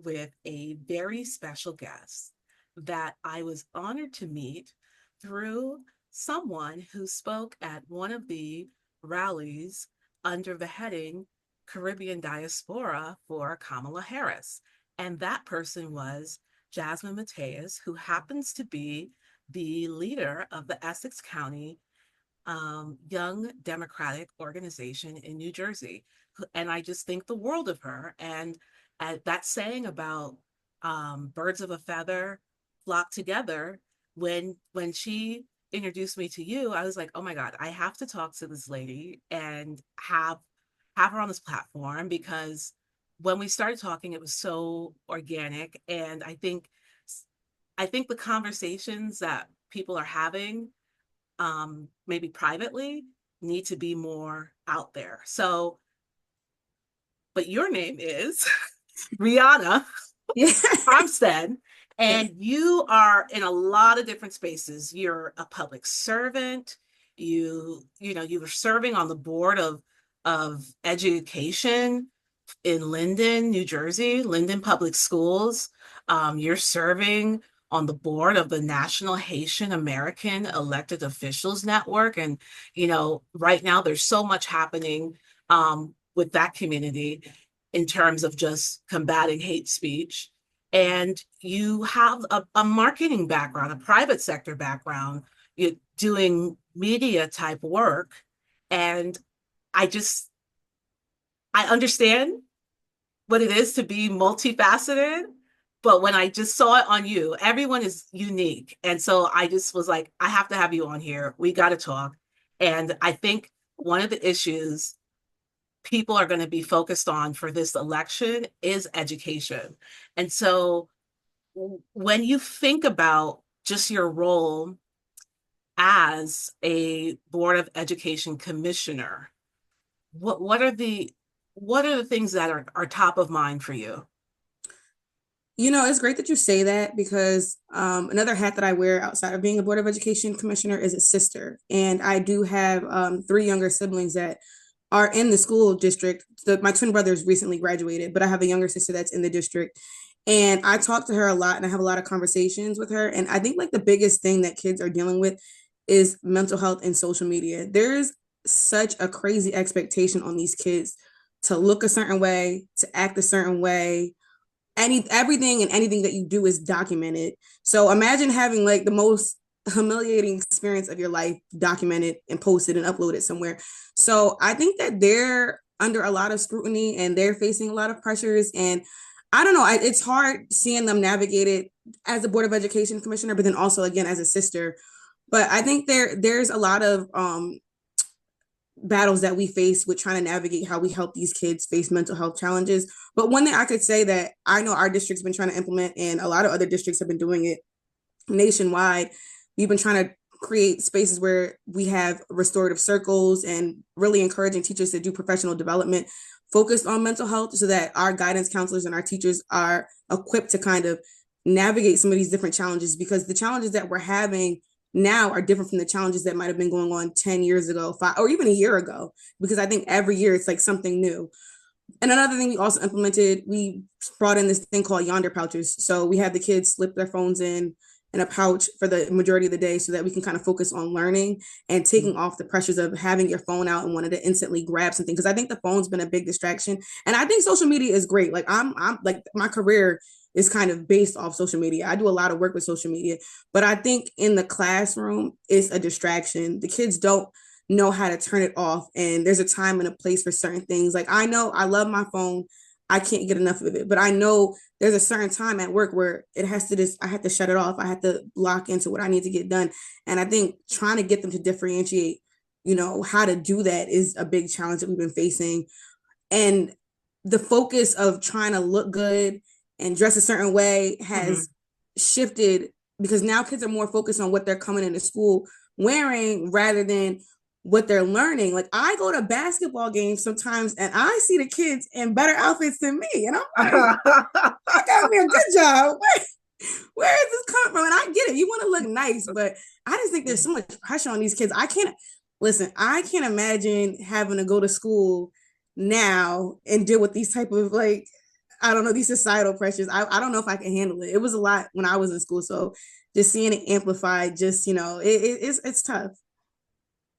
with a very special guest that I was honored to meet through someone who spoke at one of the rallies under the heading Caribbean Diaspora for Kamala Harris. And that person was Jasmine Mateus, who happens to be the leader of the Essex County Young Democratic Organization in New Jersey. And I just think the world of her. And that saying about birds of a feather flock together, when she introduced me to you, I was like, oh my God, I have to talk to this lady and have her on this platform, because when we started talking, it was so organic. And I think the conversations that people are having, maybe privately, need to be more out there. So, but your name is Brianna Yeah. Armstead, Yes. and you are in a lot of different spaces. You're a public servant. You were serving on the board of education in Linden, New Jersey, Linden Public Schools. You're serving on the board of the National Haitian American Elected Officials Network. And, right now there's so much happening with that community in terms of just combating hate speech. And you have a marketing background, a private sector background, you're doing media type work. And I just, I understand what it is to be multifaceted. But when I just saw it on you, everyone is unique. And so I just was like, I have to have you on here. We got to talk. And I think one of the issues people are going to be focused on for this election is education. And so when you think about just your role as a Board of Education commissioner, what are the things that are top of mind for you? It's great that you say that because another hat that I wear outside of being a Board of Education commissioner is a sister. And I do have three younger siblings that are in the school district. My twin brothers recently graduated, but I have a younger sister that's in the district. And I talk to her a lot and I have a lot of conversations with her. And I think like the biggest thing that kids are dealing with is mental health and social media. There's such a crazy expectation on these kids to look a certain way, to act a certain way. Everything and anything that you do is documented. So imagine having like the most humiliating experience of your life documented and posted and uploaded somewhere. So I think that they're under a lot of scrutiny and they're facing a lot of pressures. And I don't know, it's hard seeing them navigate it as a Board of Education commissioner, but then also again as a sister. But I think there's a lot of battles that we face with trying to navigate how we help these kids face mental health challenges. But one thing I could say that I know our district's been trying to implement, and a lot of other districts have been doing it nationwide, we've been trying to create spaces where we have restorative circles and really encouraging teachers to do professional development focused on mental health so that our guidance counselors and our teachers are equipped to kind of navigate some of these different challenges, because the challenges that we're having now are different from the challenges that might have been going on 10 years ago, or even a year ago, because I think every year it's like something new. And another thing we also implemented, we brought in this thing called yonder pouches. So we have the kids slip their phones in a pouch for the majority of the day so that we can kind of focus on learning and taking off the pressures of having your phone out and wanting to instantly grab something. Because I think the phone's been a big distraction. And I think social media is great. Like I'm like my career is kind of based off social media. I do a lot of work with social media, but I think in the classroom, it's a distraction. The kids don't know how to turn it off. And there's a time and a place for certain things. Like I know I love my phone. I can't get enough of it, but I know there's a certain time at work where it has to I have to shut it off. I have to lock into what I need to get done. And I think trying to get them to differentiate, how to do that is a big challenge that we've been facing. And the focus of trying to look good and dress a certain way has Mhm. shifted, because now kids are more focused on what they're coming into school wearing rather than what they're learning. Like I go to basketball games sometimes and I see the kids in better outfits than me. And I'm like, I got me a good job. Where is this coming from? And I get it. You want to look nice, but I just think there's so much pressure on these kids. I can't imagine having to go to school now and deal with these type of like I don't know, these societal pressures. I don't know if I can handle it. It was a lot when I was in school. So just seeing it amplified, just, it's tough.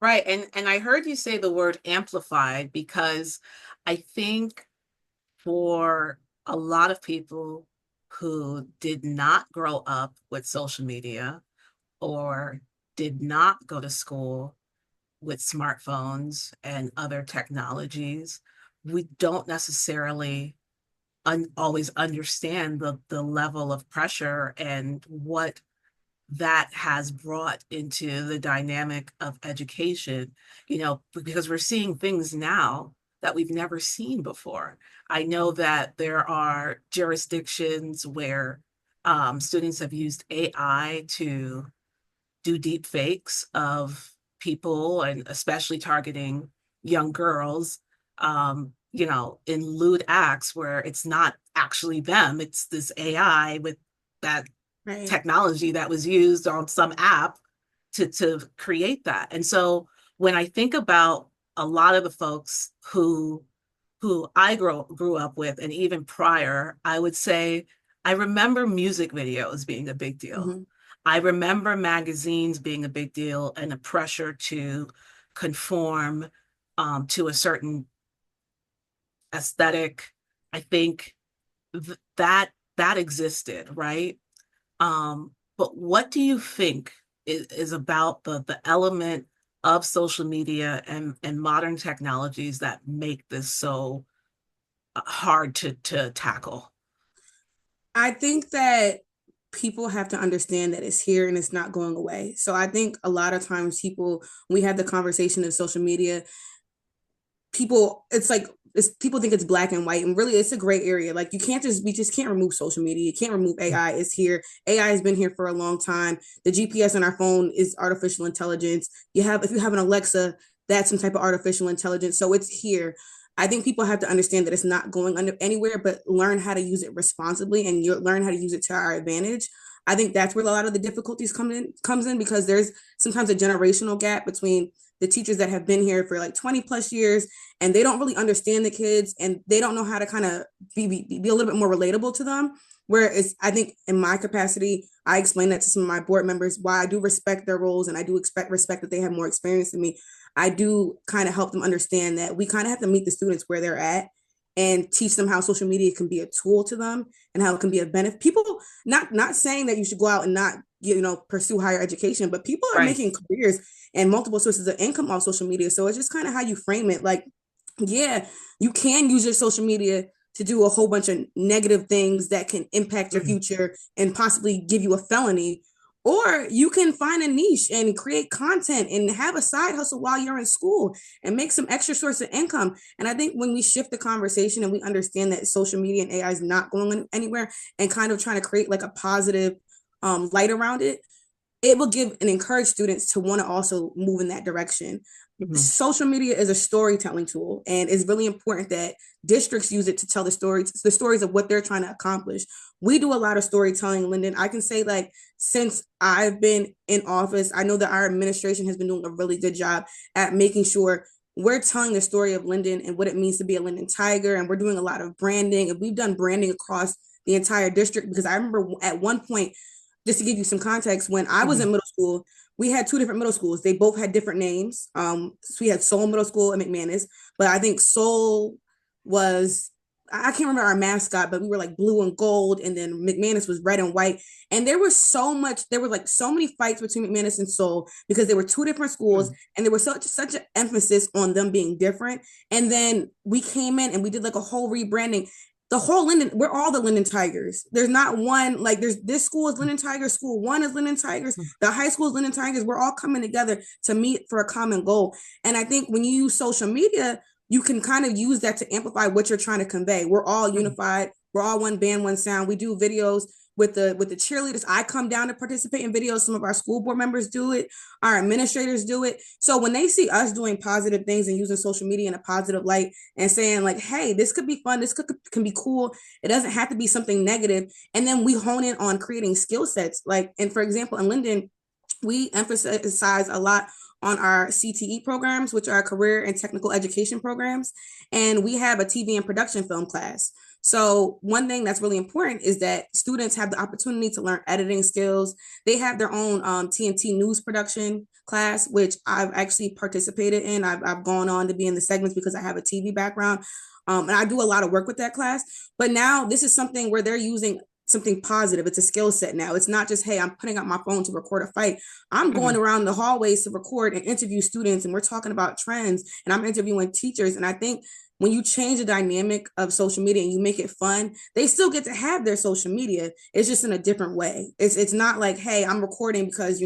Right. And I heard you say the word amplified because I think for a lot of people who did not grow up with social media or did not go to school with smartphones and other technologies, we don't necessarily always understand the level of pressure and what that has brought into the dynamic of education, because we're seeing things now that we've never seen before. I know that there are jurisdictions where students have used AI to do deep fakes of people and especially targeting young girls, in lewd acts where it's not actually them, it's this AI with that Right. technology that was used on some app to create that. And so when I think about a lot of the folks who I grew up with, and even prior, I would say I remember music videos being a big deal. Mm-hmm. I remember magazines being a big deal and the pressure to conform to a certain aesthetic. I think that existed, right? But what do you think is about the element of social media and modern technologies that make this so hard to tackle? I think that people have to understand that it's here and it's not going away. So I think a lot of times we have the conversation of social media, it's like, people think it's black and white, and really it's a gray area. Like, we just can't remove social media. You can't remove AI. It's here. AI has been here for a long time. The GPS on our phone is artificial intelligence. If you have an Alexa, that's some type of artificial intelligence. So it's here. I think people have to understand that it's not going under anywhere, but learn how to use it responsibly, and you learn how to use it to our advantage. I think that's where a lot of the difficulties comes in, because there's sometimes a generational gap between the teachers that have been here for like 20 plus years, and they don't really understand the kids, and they don't know how to kind of be a little bit more relatable to them. Whereas I think in my capacity, I explain that to some of my board members, why I do respect their roles and I do respect that they have more experience than me. I do kind of help them understand that we kind of have to meet the students where they're at and teach them how social media can be a tool to them and how it can be a benefit. People, not saying that you should go out and not pursue higher education, but people are Right. making careers and multiple sources of income off social media. So it's just kind of how you frame it. Like, yeah, you can use your social media to do a whole bunch of negative things that can impact your Mhm. future and possibly give you a felony. Or you can find a niche and create content and have a side hustle while you're in school and make some extra source of income. And I think when we shift the conversation and we understand that social media and AI is not going anywhere, and kind of trying to create like a positive light around it, it will give and encourage students to want to also move in that direction. Mhm. Social media is a storytelling tool, and it's really important that districts use it to tell the stories of what they're trying to accomplish. We do a lot of storytelling, Lyndon. I can say, like, since I've been in office, I know that our administration has been doing a really good job at making sure we're telling the story of Lyndon and what it means to be a Lyndon Tiger, and we're doing a lot of branding, and we've done branding across the entire district. Because I remember at one point, just to give you some context, when I was in Mhm. middle school, we had two different middle schools. They both had different names. So we had Soul Middle School and McManus, but I think Soul was, I can't remember our mascot, but we were like blue and gold, and then McManus was red and white. And there were like so many fights between McManus and Soul because they were two different schools, Mhm. and there was such an emphasis on them being different. And then we came in and we did like a whole rebranding. The whole Linden, we're all the Linden Tigers. There's not one, like, there's this school is Linden Tigers, school one is Linden Tigers, the high school is Linden Tigers. We're all coming together to meet for a common goal. And I think when you use social media, you can kind of use that to amplify what you're trying to convey. We're all Mhm. unified. We're all one band, one sound. We do videos with the cheerleaders. I come down to participate in videos. Some of our school board members do it. Our administrators do it. So when they see us doing positive things and using social media in a positive light and saying like, hey, this could be fun, can be cool, it doesn't have to be something negative. And then we hone in on creating skill sets. Like, and for example, in Linden, we emphasize a lot on our CTE programs, which are career and technical education programs. And we have a TV and production film class. So one thing that's really important is that students have the opportunity to learn editing skills. They have their own TNT news production class, which I've actually participated in. I've gone on to be in the segments because I have a TV background. And I do a lot of work with that class. But now this is something where they're using something positive. It's a skill set now. It's not just, hey, I'm putting out my phone to record a fight. I'm going Mhm. around the hallways to record and interview students, and we're talking about trends, and I'm interviewing teachers. And I think when you change the dynamic of social media and you make it fun, they still get to have their social media. It's just in a different way. It's not like, hey, I'm recording because,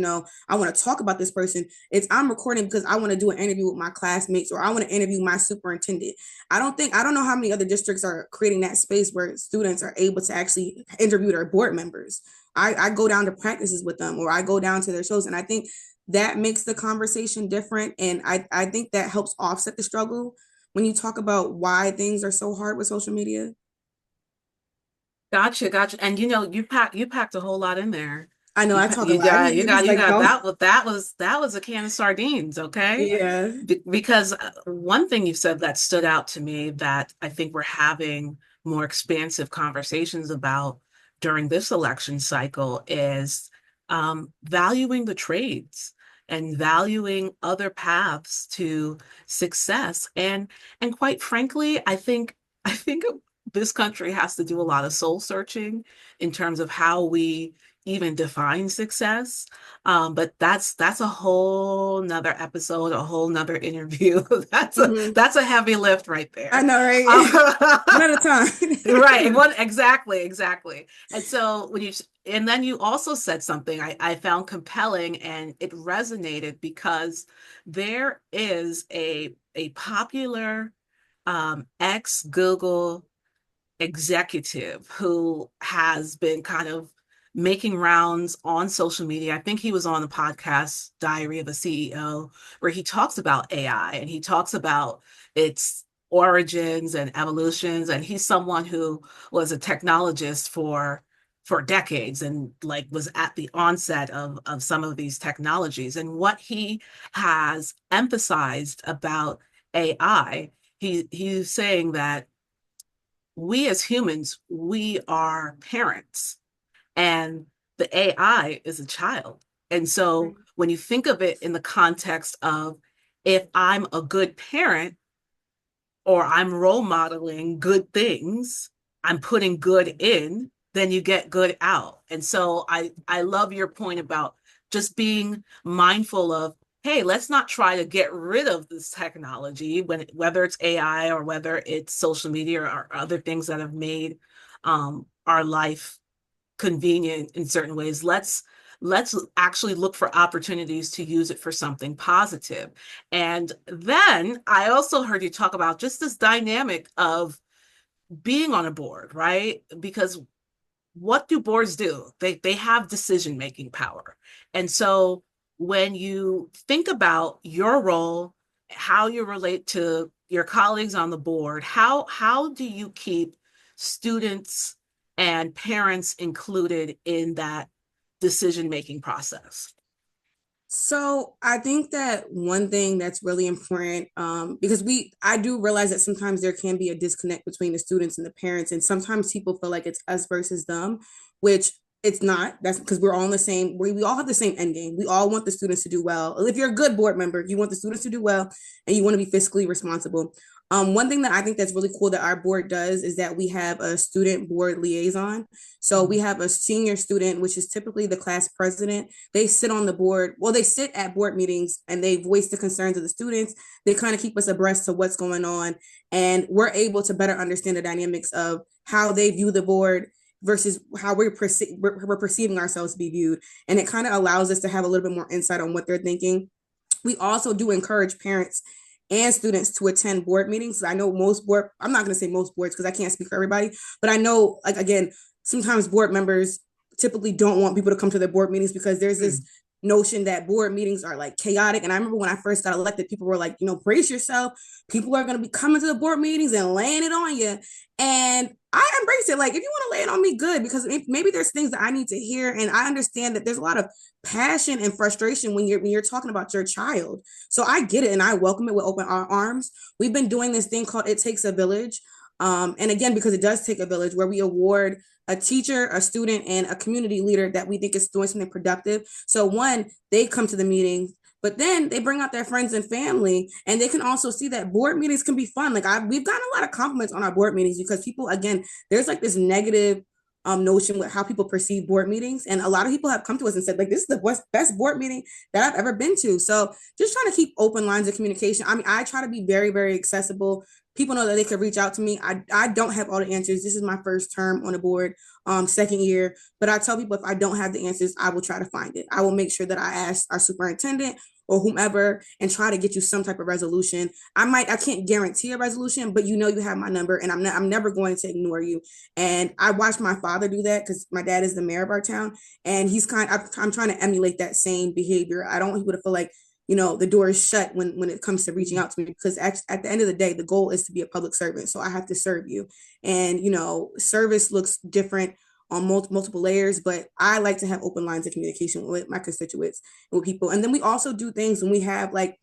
I want to talk about this person. It's I'm recording because I want to do an interview with my classmates, or I want to interview my superintendent. I don't know how many other districts are creating that space where students are able to actually interview their board members. I go down to practices with them, or I go down to their shows. And I think that makes the conversation different. And I think that helps offset the struggle when you talk about why things are so hard with social media. Gotcha, gotcha. And you packed a whole lot in there. I know I talk a lot. He's You like, got no. that was a can of sardines, okay? Yeah. Because one thing you said that stood out to me that I think we're having more expansive conversations about during this election cycle is valuing the trades and valuing other paths to success. And quite frankly, I think this country has to do a lot of soul searching in terms of how we even define success. But that's a whole nother episode, a whole nother interview. Hmm. That's a heavy lift right I there. know, right? One Um, at a time. right. One exactly, exactly. And so and then you also said something I found compelling and it resonated because there is a popular ex Google executive who has been kind of making rounds on social media. I think he was on the podcast Diary of a CEO, where he talks about AI and he talks about its origins and evolutions. And he's someone who was a technologist for decades and like was at the onset of some of these technologies. And what he has emphasized about AI, he's saying that we as humans, we are parents and the AI is a child. And so when you think of it in the context of if I'm a good parent or I'm role modeling good things, I'm putting good in, then you get good out. And so I love your point about just being mindful of, hey, let's not try to get rid of this technology whether it's AI or whether it's social media or other things that have made our life convenient in certain ways. Let's actually look for opportunities to use it for something positive. And then I also heard you talk about just this dynamic of being on a board, right? Because what do boards do? They have decision making power. And so when you think about your role, how you relate to your colleagues on the board, how do you keep students and parents included in that decision making process? So I think that one thing that's really important, because I do realize that sometimes there can be a disconnect between the students and the parents, and sometimes people feel like it's us versus them, which it's not. That's because we're all in the same. We all have the same end game. We all want the students to do well. If you're a good board member, you want the students to do well, and you want to be fiscally responsible. One thing that I think that's really cool that our board does is that we have a student board liaison. So we have a senior student, which is typically the class president. They sit on the board. Well, they sit at board meetings and they voice the concerns of the students. They kind of keep us abreast to what's going on. And we're able to better understand the dynamics of how they view the board versus how we're perceiving ourselves to be viewed. And it kind of allows us to have a little bit more insight on what they're thinking. We also do encourage parents and students to attend board meetings. I know I'm not going to say most boards because I can't speak for everybody, but I know, like, again, sometimes board members typically don't want people to come to their board meetings because there's this notion that board meetings are like chaotic. And I remember when I first got elected, people were like, brace yourself. People are going to be coming to the board meetings and laying it on you. And I embrace it. Like, if you want to lay it on me, good, because maybe there's things that I need to hear. And I understand that there's a lot of passion and frustration when you're talking about your child. So I get it and I welcome it with open arms. We've been doing this thing called It Takes a Village. And again, because it does take a village, where we award a teacher, a student, and a community leader that we think is doing something productive. So one, they come to the meetings, but then they bring out their friends and family, and they can also see that board meetings can be fun. We've gotten a lot of compliments on our board meetings, because people, again, there's like this negative notion with how people perceive board meetings, and a lot of people have come to us and said, like, this is the best board meeting that I've ever been to. So just trying to keep open lines of communication. I mean, I try to be very, very accessible. People know that they could reach out to me. I don't have all the answers. This is my first term on the board, second year. But I tell people, if I don't have the answers, I will try to find it. I will make sure that I ask our superintendent or whomever and try to get you some type of resolution. I can't guarantee a resolution, but you have my number, and I'm never going to ignore you. And I watched my father do that, because my dad is the mayor of our town, and I'm trying to emulate that same behavior. I don't want people to feel like, the door is shut when it comes to reaching out to me, because at the end of the day, the goal is to be a public servant. So I have to serve you. And, service looks different on multiple layers, but I like to have open lines of communication with my constituents and with people. And then we also do things when we have like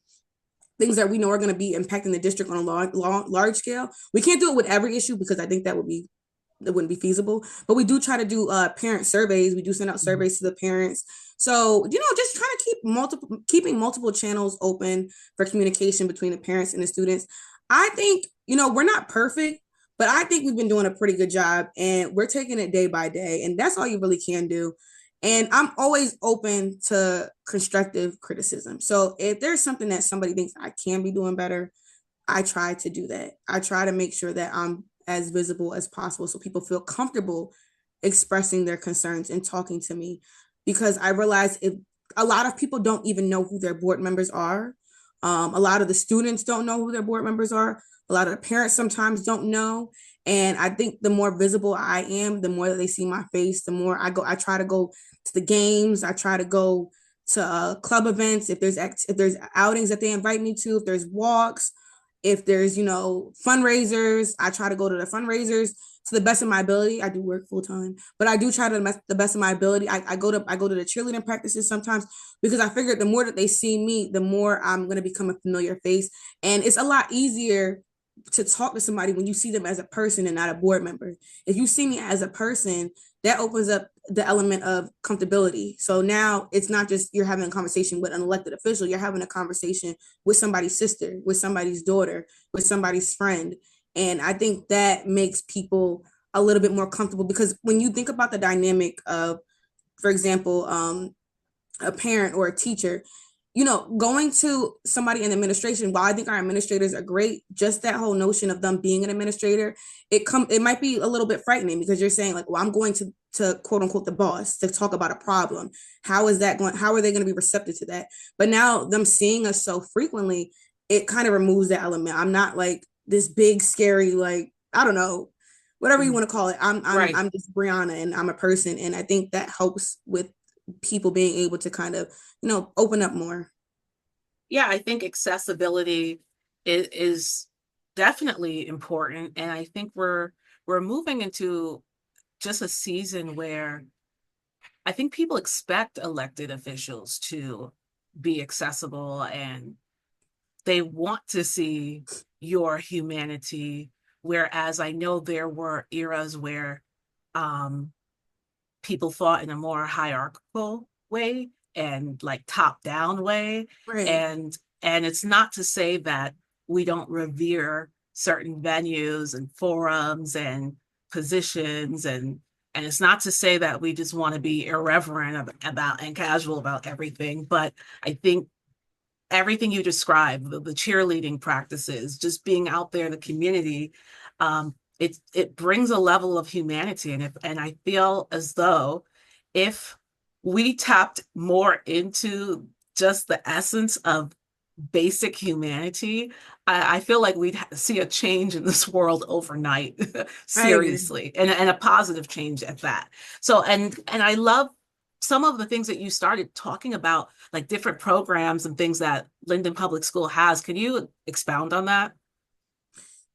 things that we know are going to be impacting the district on a large scale. We can't do it with every issue, because I think that wouldn't be feasible. But we do try to do parent surveys. We do send out surveys to the parents. So, just trying to keeping multiple channels open for communication between the parents and the students. I think, we're not perfect, but I think we've been doing a pretty good job, and we're taking it day by day. And that's all you really can do. And I'm always open to constructive criticism. So if there's something that somebody thinks I can be doing better, I try to do that. I try to make sure that I'm as visible as possible, so people feel comfortable expressing their concerns and talking to me, because I realize if a lot of people don't even know who their board members are. A lot of the students don't know who their board members are. A lot of the parents sometimes don't know. And I think the more visible I am, the more that they see my face, the more I try to go to the games. I try to go to club events. If there's outings that they invite me to, if there's walks, if there's fundraisers, I try to go to the fundraisers to the best of my ability. I do work full time, but I do try to the best of my ability. I go to the cheerleading practices sometimes, because I figured the more that they see me, the more I'm going to become a familiar face, and it's a lot easier to talk to somebody when you see them as a person and not a board member. If you see me as a person, that opens up the element of comfortability. So now it's not just you're having a conversation with an elected official, you're having a conversation with somebody's sister, with somebody's daughter, with somebody's friend. And I think that makes people a little bit more comfortable, because when you think about the dynamic of, for example, a parent or a teacher, going to somebody in administration, while I think our administrators are great, just that whole notion of them being an administrator, it might be a little bit frightening, because you're saying like, well, I'm going to quote unquote the boss to talk about a problem. How are they going to be receptive to that? But now them seeing us so frequently, it kind of removes that element. I'm not like this big scary, like, I don't know, whatever you want to call it. Right. I'm just Brianna, and I'm a person, and I think that helps with people being able to kind of open up more. Yeah, I think accessibility is definitely important. And I think we're moving into just a season where I think people expect elected officials to be accessible, and they want to see your humanity. Whereas I know there were eras where um, people thought in a more hierarchical way and like top down way. Right. And it's not to say that we don't revere certain venues and forums and positions, and it's not to say that we just want to be irreverent about and casual about everything, but I think everything you described, the cheerleading practices, just being out there in the community, it brings a level of humanity. And I feel as though if we tapped more into just the essence of basic humanity, I feel like we'd see a change in this world overnight, I agree. seriously, and a positive change at that. So, and I love some of the things that you started talking about, like different programs and things that Linden Public School has. Can you expound on that?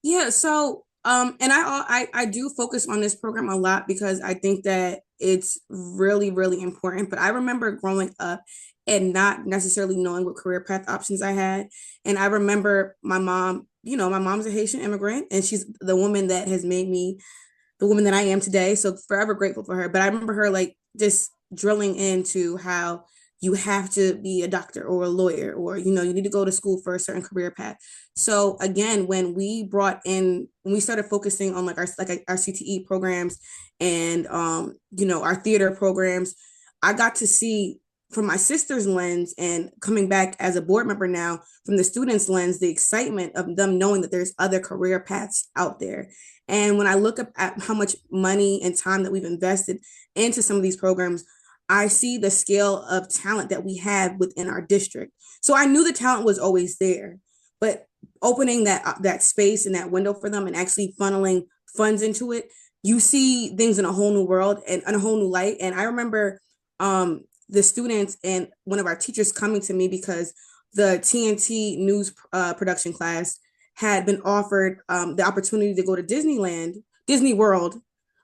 Yeah, so and I do focus on this program a lot, because I think that it's really, really important. But I remember growing up and not necessarily knowing what career path options I had. And I remember my mom my mom's a Haitian immigrant, and she's the woman that has made me the woman that I am today. So forever grateful for her. But I remember her like just drilling into how you have to be a doctor or a lawyer, or you need to go to school for a certain career path. So again, when we started focusing on our CTE programs and our theater programs, I got to see from my sister's lens, and coming back as a board member now from the students' lens, the excitement of them knowing that there's other career paths out there. And when I look up at how much money and time that we've invested into some of these programs, I see the scale of talent that we have within our district. So I knew the talent was always there, but opening that space and that window for them and actually funneling funds into it, you see things in a whole new world and in a whole new light. And I remember the students and one of our teachers coming to me because the TNT news production class had been offered the opportunity to go to Disney World.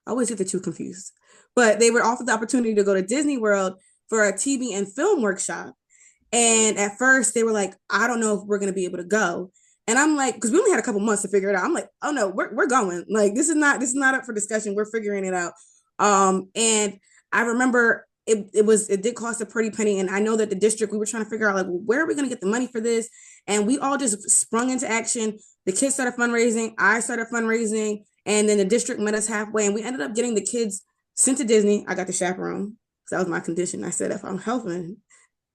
I always get the two confused, but they were offered the opportunity to go to Disney World for a TV and film workshop. And at first they were like, I don't know if we're going to be able to go. And I'm like, because we only had a couple months to figure it out. I'm like, oh no, we're going. Like this is not up for discussion. We're figuring it out. And I remember it did cost a pretty penny. And I know that the district, we were trying to figure out like, well, where are we going to get the money for this? And we all just sprung into action. The kids started fundraising. I started fundraising. And then the district met us halfway. And we ended up getting the kids sent to Disney. I got the chaperone. So that was my condition. I said, if I'm helping,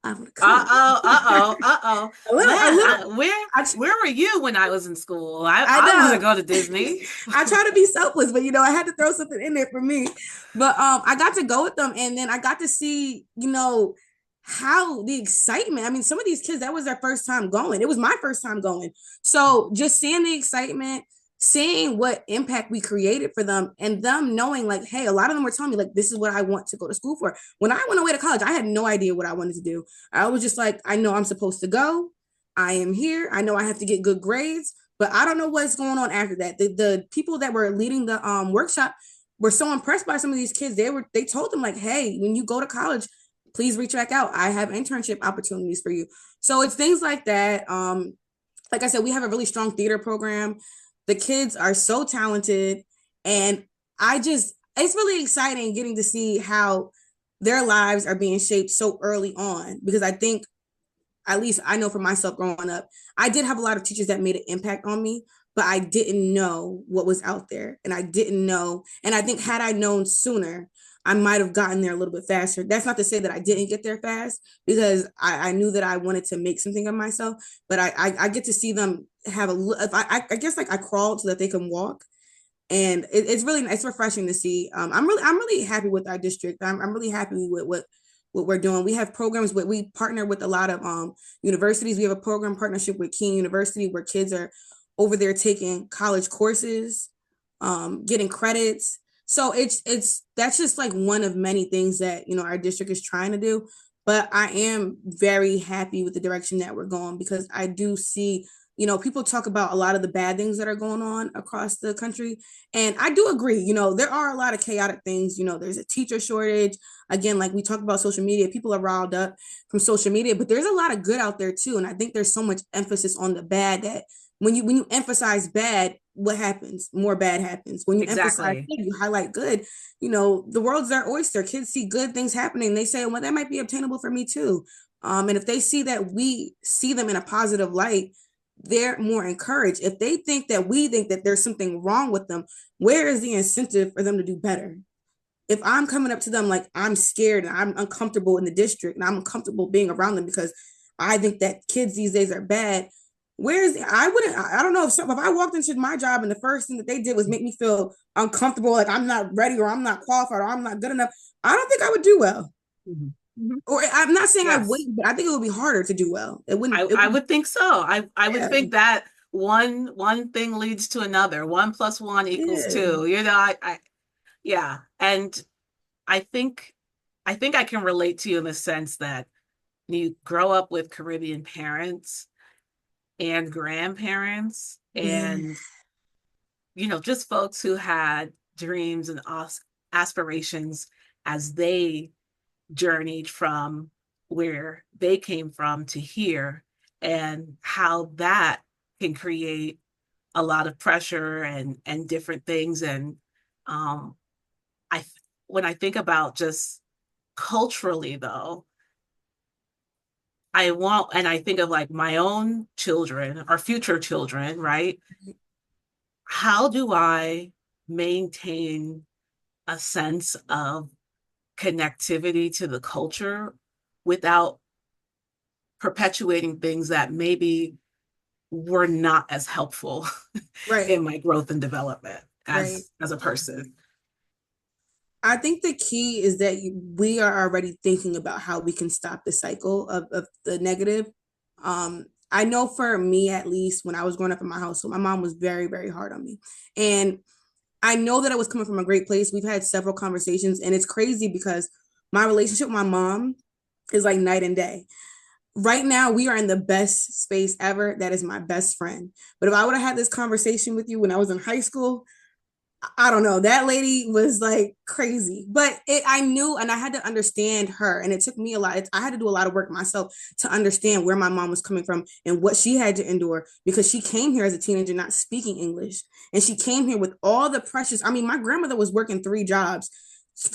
I would come. Uh-oh, uh-oh, uh-oh. A little, a Man, little. I, where were you when I was in school? I I I want to know. go to Disney. I try to be selfless, but I had to throw something in there for me. But I got to go with them, and then I got to see, how the excitement. I mean, some of these kids, that was their first time going. It was my first time going. So just seeing the excitement, seeing what impact we created for them, and them knowing like, hey, a lot of them were telling me like, this is what I want to go to school for. When I went away to college, I had no idea what I wanted to do. I was just like, I know I'm supposed to go. I am here. I know I have to get good grades, but I don't know what's going on after that. The people that were leading the workshop were so impressed by some of these kids. They told them like, hey, when you go to college, please reach back out. I have internship opportunities for you. So it's things like that. Like I said, we have a really strong theater program. The kids are so talented, and it's really exciting getting to see how their lives are being shaped so early on, because I think, at least I know for myself growing up, I did have a lot of teachers that made an impact on me, but I didn't know what was out there. And I didn't know. And I think had I known sooner, I might have gotten there a little bit faster. That's not to say that I didn't get there fast, because I knew that I wanted to make something of myself. But I get to see them have I guess like I crawled so that they can walk. And it's refreshing to see. I'm really happy with our district. I'm really happy with what we're doing. We have programs where we partner with a lot of universities. We have a program partnership with Keene University where kids are over there taking college courses, getting credits. So that's just like one of many things that our district is trying to do. But I am very happy with the direction that we're going, because I do see, people talk about a lot of the bad things that are going on across the country. And I do agree, there are a lot of chaotic things. There's a teacher shortage. Again, like we talk about social media, people are riled up from social media, but there's a lot of good out there too. And I think there's so much emphasis on the bad that when you emphasize bad, what happens? More bad happens. When you emphasize Exactly. good, you highlight good. The world's their oyster. Kids see good things happening. They say, well, that might be obtainable for me too. And if they see that we see them in a positive light, they're more encouraged. If they think that we think that there's something wrong with them, where is the incentive for them to do better? If I'm coming up to them like I'm scared and I'm uncomfortable in the district and I'm uncomfortable being around them because I think that kids these days are bad, I don't know if I walked into my job and the first thing that they did was make me feel uncomfortable, like I'm not ready or I'm not qualified or I'm not good enough, I don't think I would do well. Mhm. Mhm. Or I'm not saying I Yes. wouldn't, but I think it would be harder to do well. It I would, would think so. I would yeah, think that one thing leads to another. One plus one equals yeah, two. Yeah. And I think I can relate to you in the sense that you grow up with Caribbean parents and grandparents yeah, and just folks who had dreams and aspirations as they journeyed from where they came from to here, and how that can create a lot of pressure and different things. And um, I when I think about just culturally though, I want and I think of like my own children or future children, right? How do I maintain a sense of connectivity to the culture without perpetuating things that maybe were not as helpful Right, in my growth and development right. as a person? I think the key is that we are already thinking about how we can stop the cycle of the negative. I know for me, at least, when I was growing up in my household, my mom was very, very hard on me. And I know that I was coming from a great place. We've had several conversations, and it's crazy because my relationship with my mom is like night and day. Right now, we are in the best space ever. That is my best friend. But if I would have had this conversation with you when I was in high school, I don't know. That lady was like crazy, but I knew, and I had to understand her. And it took me a lot. I had to do a lot of work myself to understand where my mom was coming from and what she had to endure because she came here as a teenager not speaking English. And she came here with all the pressures. I mean, my grandmother was working 3 jobs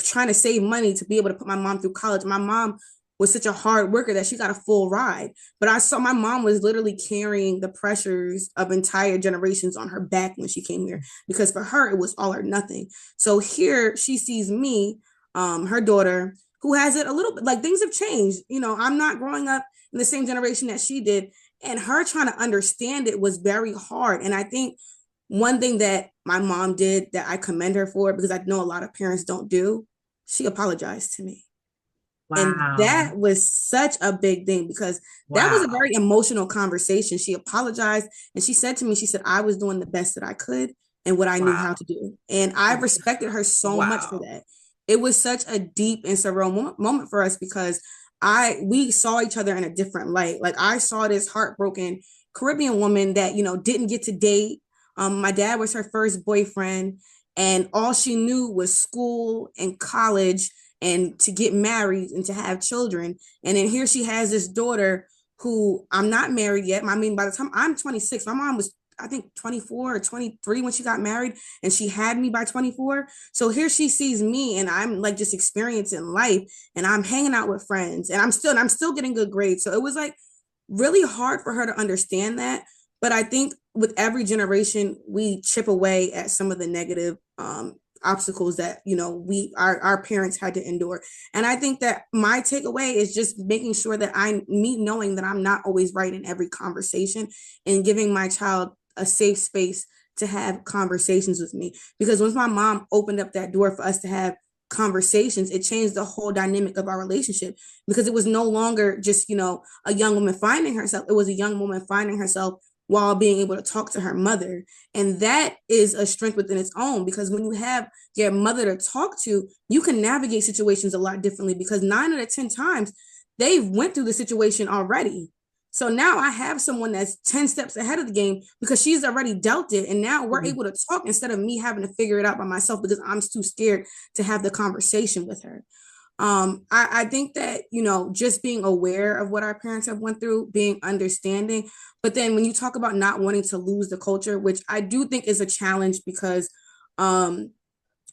trying to save money to be able to put my mom through college. My mom was such a hard worker that she got a full ride. But I saw my mom was literally carrying the pressures of entire generations on her back when she came here because for her it was all or nothing. So here she sees me, her daughter, who has it a little bit like things have changed. You know, I'm not growing up in the same generation that she did, and her trying to understand it was very hard. And I think one thing that my mom did that I commend her for, because I know a lot of parents don't do, she apologized to me. And Wow. that was such a big thing because that was a Wow. very emotional conversation. She apologized and she said to me, she said, I was doing the best that I could and what I knew how Wow. to do. And I respected her so much for Wow. that. It was such a deep and surreal moment for us because we saw each other in a different light. Like I saw this heartbroken Caribbean woman that, didn't get to date. My dad was her first boyfriend, and all she knew was school and college and to get married and to have children. And then here she has this daughter who I'm not married yet. I mean, by the time I'm 26, my mom was, I think, 24 or 23 when she got married, and she had me by 24. So here she sees me, and I'm like just experiencing life, and I'm hanging out with friends, and I'm still getting good grades. So it was like really hard for her to understand that. But I think with every generation, we chip away at some of the negative obstacles that our parents had to endure. And I think that my takeaway is just making sure that knowing that I'm not always right in every conversation and giving my child a safe space to have conversations with me. Because once my mom opened up that door for us to have conversations, it changed the whole dynamic of our relationship because it was no longer just, a young woman finding herself. It was a young woman finding herself while being able to talk to her mother. And that is a strength within its own because when you have your mother to talk to, you can navigate situations a lot differently because 9 out of 10 times they went through the situation already. So now I have someone that's 10 steps ahead of the game because she's already dealt it. And now we're able to talk instead of me having to figure it out by myself because I'm too scared to have the conversation with her. I think that, just being aware of what our parents have went through, being understanding. But then when you talk about not wanting to lose the culture, which I do think is a challenge because, I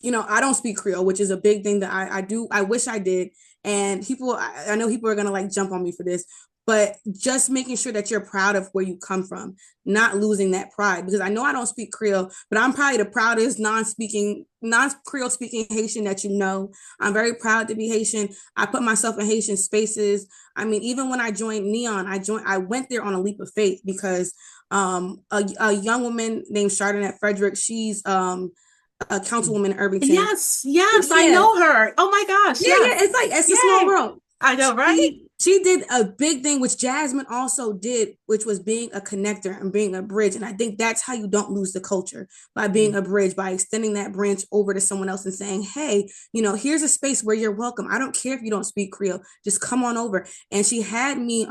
don't speak Creole, which is a big thing that I wish I did. And I know people are going to like jump on me for this, but just making sure that you're proud of where you come from, not losing that pride. Because I know I don't speak Creole, but I'm probably the proudest non-Creole speaking Haitian that you know. I'm very proud to be Haitian. I put myself in Haitian spaces. I mean, even when I joined Neon, I went there on a leap of faith because a young woman named Chardonnette Frederick, she's a councilwoman in Irvington. Yes, yes, I Yeah, know her. Oh my gosh, yeah. yes. It's a small Yay. world. I know, right? She did a big thing, which Jasmine also did, which was being a connector and being a bridge. And I think that's how you don't lose the culture by being a bridge, by extending that branch over to someone else and saying, hey, here's a space where you're welcome. I don't care if you don't speak Creole, just come on over. And she had me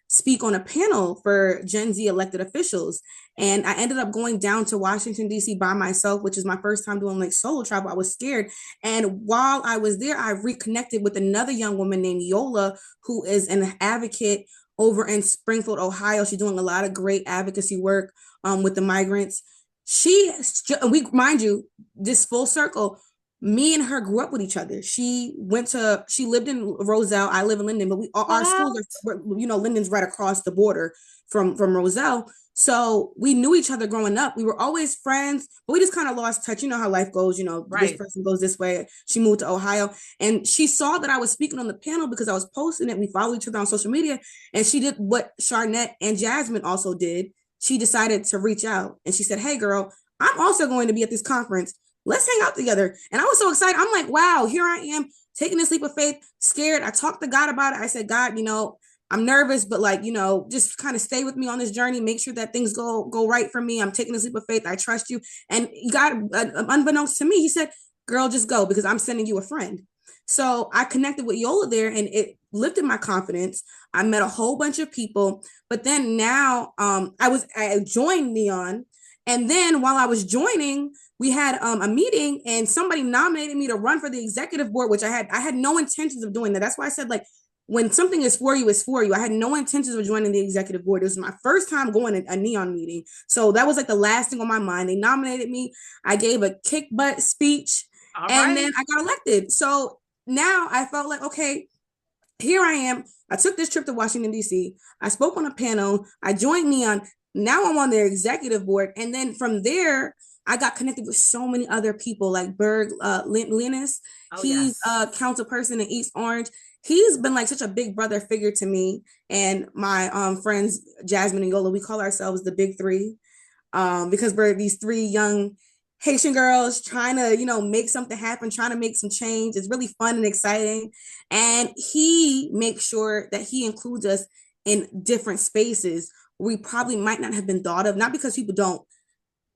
speak on a panel for Gen Z elected officials. And I ended up going down to Washington, D.C. by myself, which is my first time doing like solo travel. I was scared. And while I was there, I reconnected with another young woman named Yola, who is an advocate over in Springfield, Ohio. She's doing a lot of great advocacy work with the migrants. We mind you, this full circle, me and her grew up with each other. She lived in Roselle. I live in Linden, but our schools What? are, Linden's right across the border from Roselle. So we knew each other growing up. We were always friends, but we just kind of lost touch. You know how life goes. This Right. person goes this way. She moved to Ohio, and she saw that I was speaking on the panel because I was posting it. We follow each other on social media, and she did what Charnette and Jasmine also did. She decided to reach out, and she said, "Hey, girl, I'm also going to be at this conference. Let's hang out together." And I was so excited. I'm like, wow, here I am taking this leap of faith, scared. I talked to God about it. I said, God, I'm nervous, but like, just kind of stay with me on this journey. Make sure that things go right for me. I'm taking this leap of faith. I trust you. And God, unbeknownst to me, he said, girl, just go because I'm sending you a friend. So I connected with Yola there and it lifted my confidence. I met a whole bunch of people, but then now I joined Neon. And then while I was joining, we had a meeting and somebody nominated me to run for the executive board, which I had no intentions of doing that. That's why I said like when something is for you, it's for you. I had no intentions of joining the executive board. It was my first time going to a Neon meeting. So that was like the last thing on my mind. They nominated me. I gave a kick butt speech All and then right. I got elected. So now I felt like, okay, here I am. I took this trip to Washington, D.C. I spoke on a panel. I joined Neon. Now I'm on their executive board. And then from there, I got connected with so many other people like Berg Linus. Oh, He's yes. a council person in East Orange. He's been like such a big brother figure to me and my friends, Jasmine and Yola. We call ourselves the Big Three because we're these three young Haitian girls trying to, make something happen, trying to make some change. It's really fun and exciting. And he makes sure that he includes us in different spaces we probably might not have been thought of, not because people don't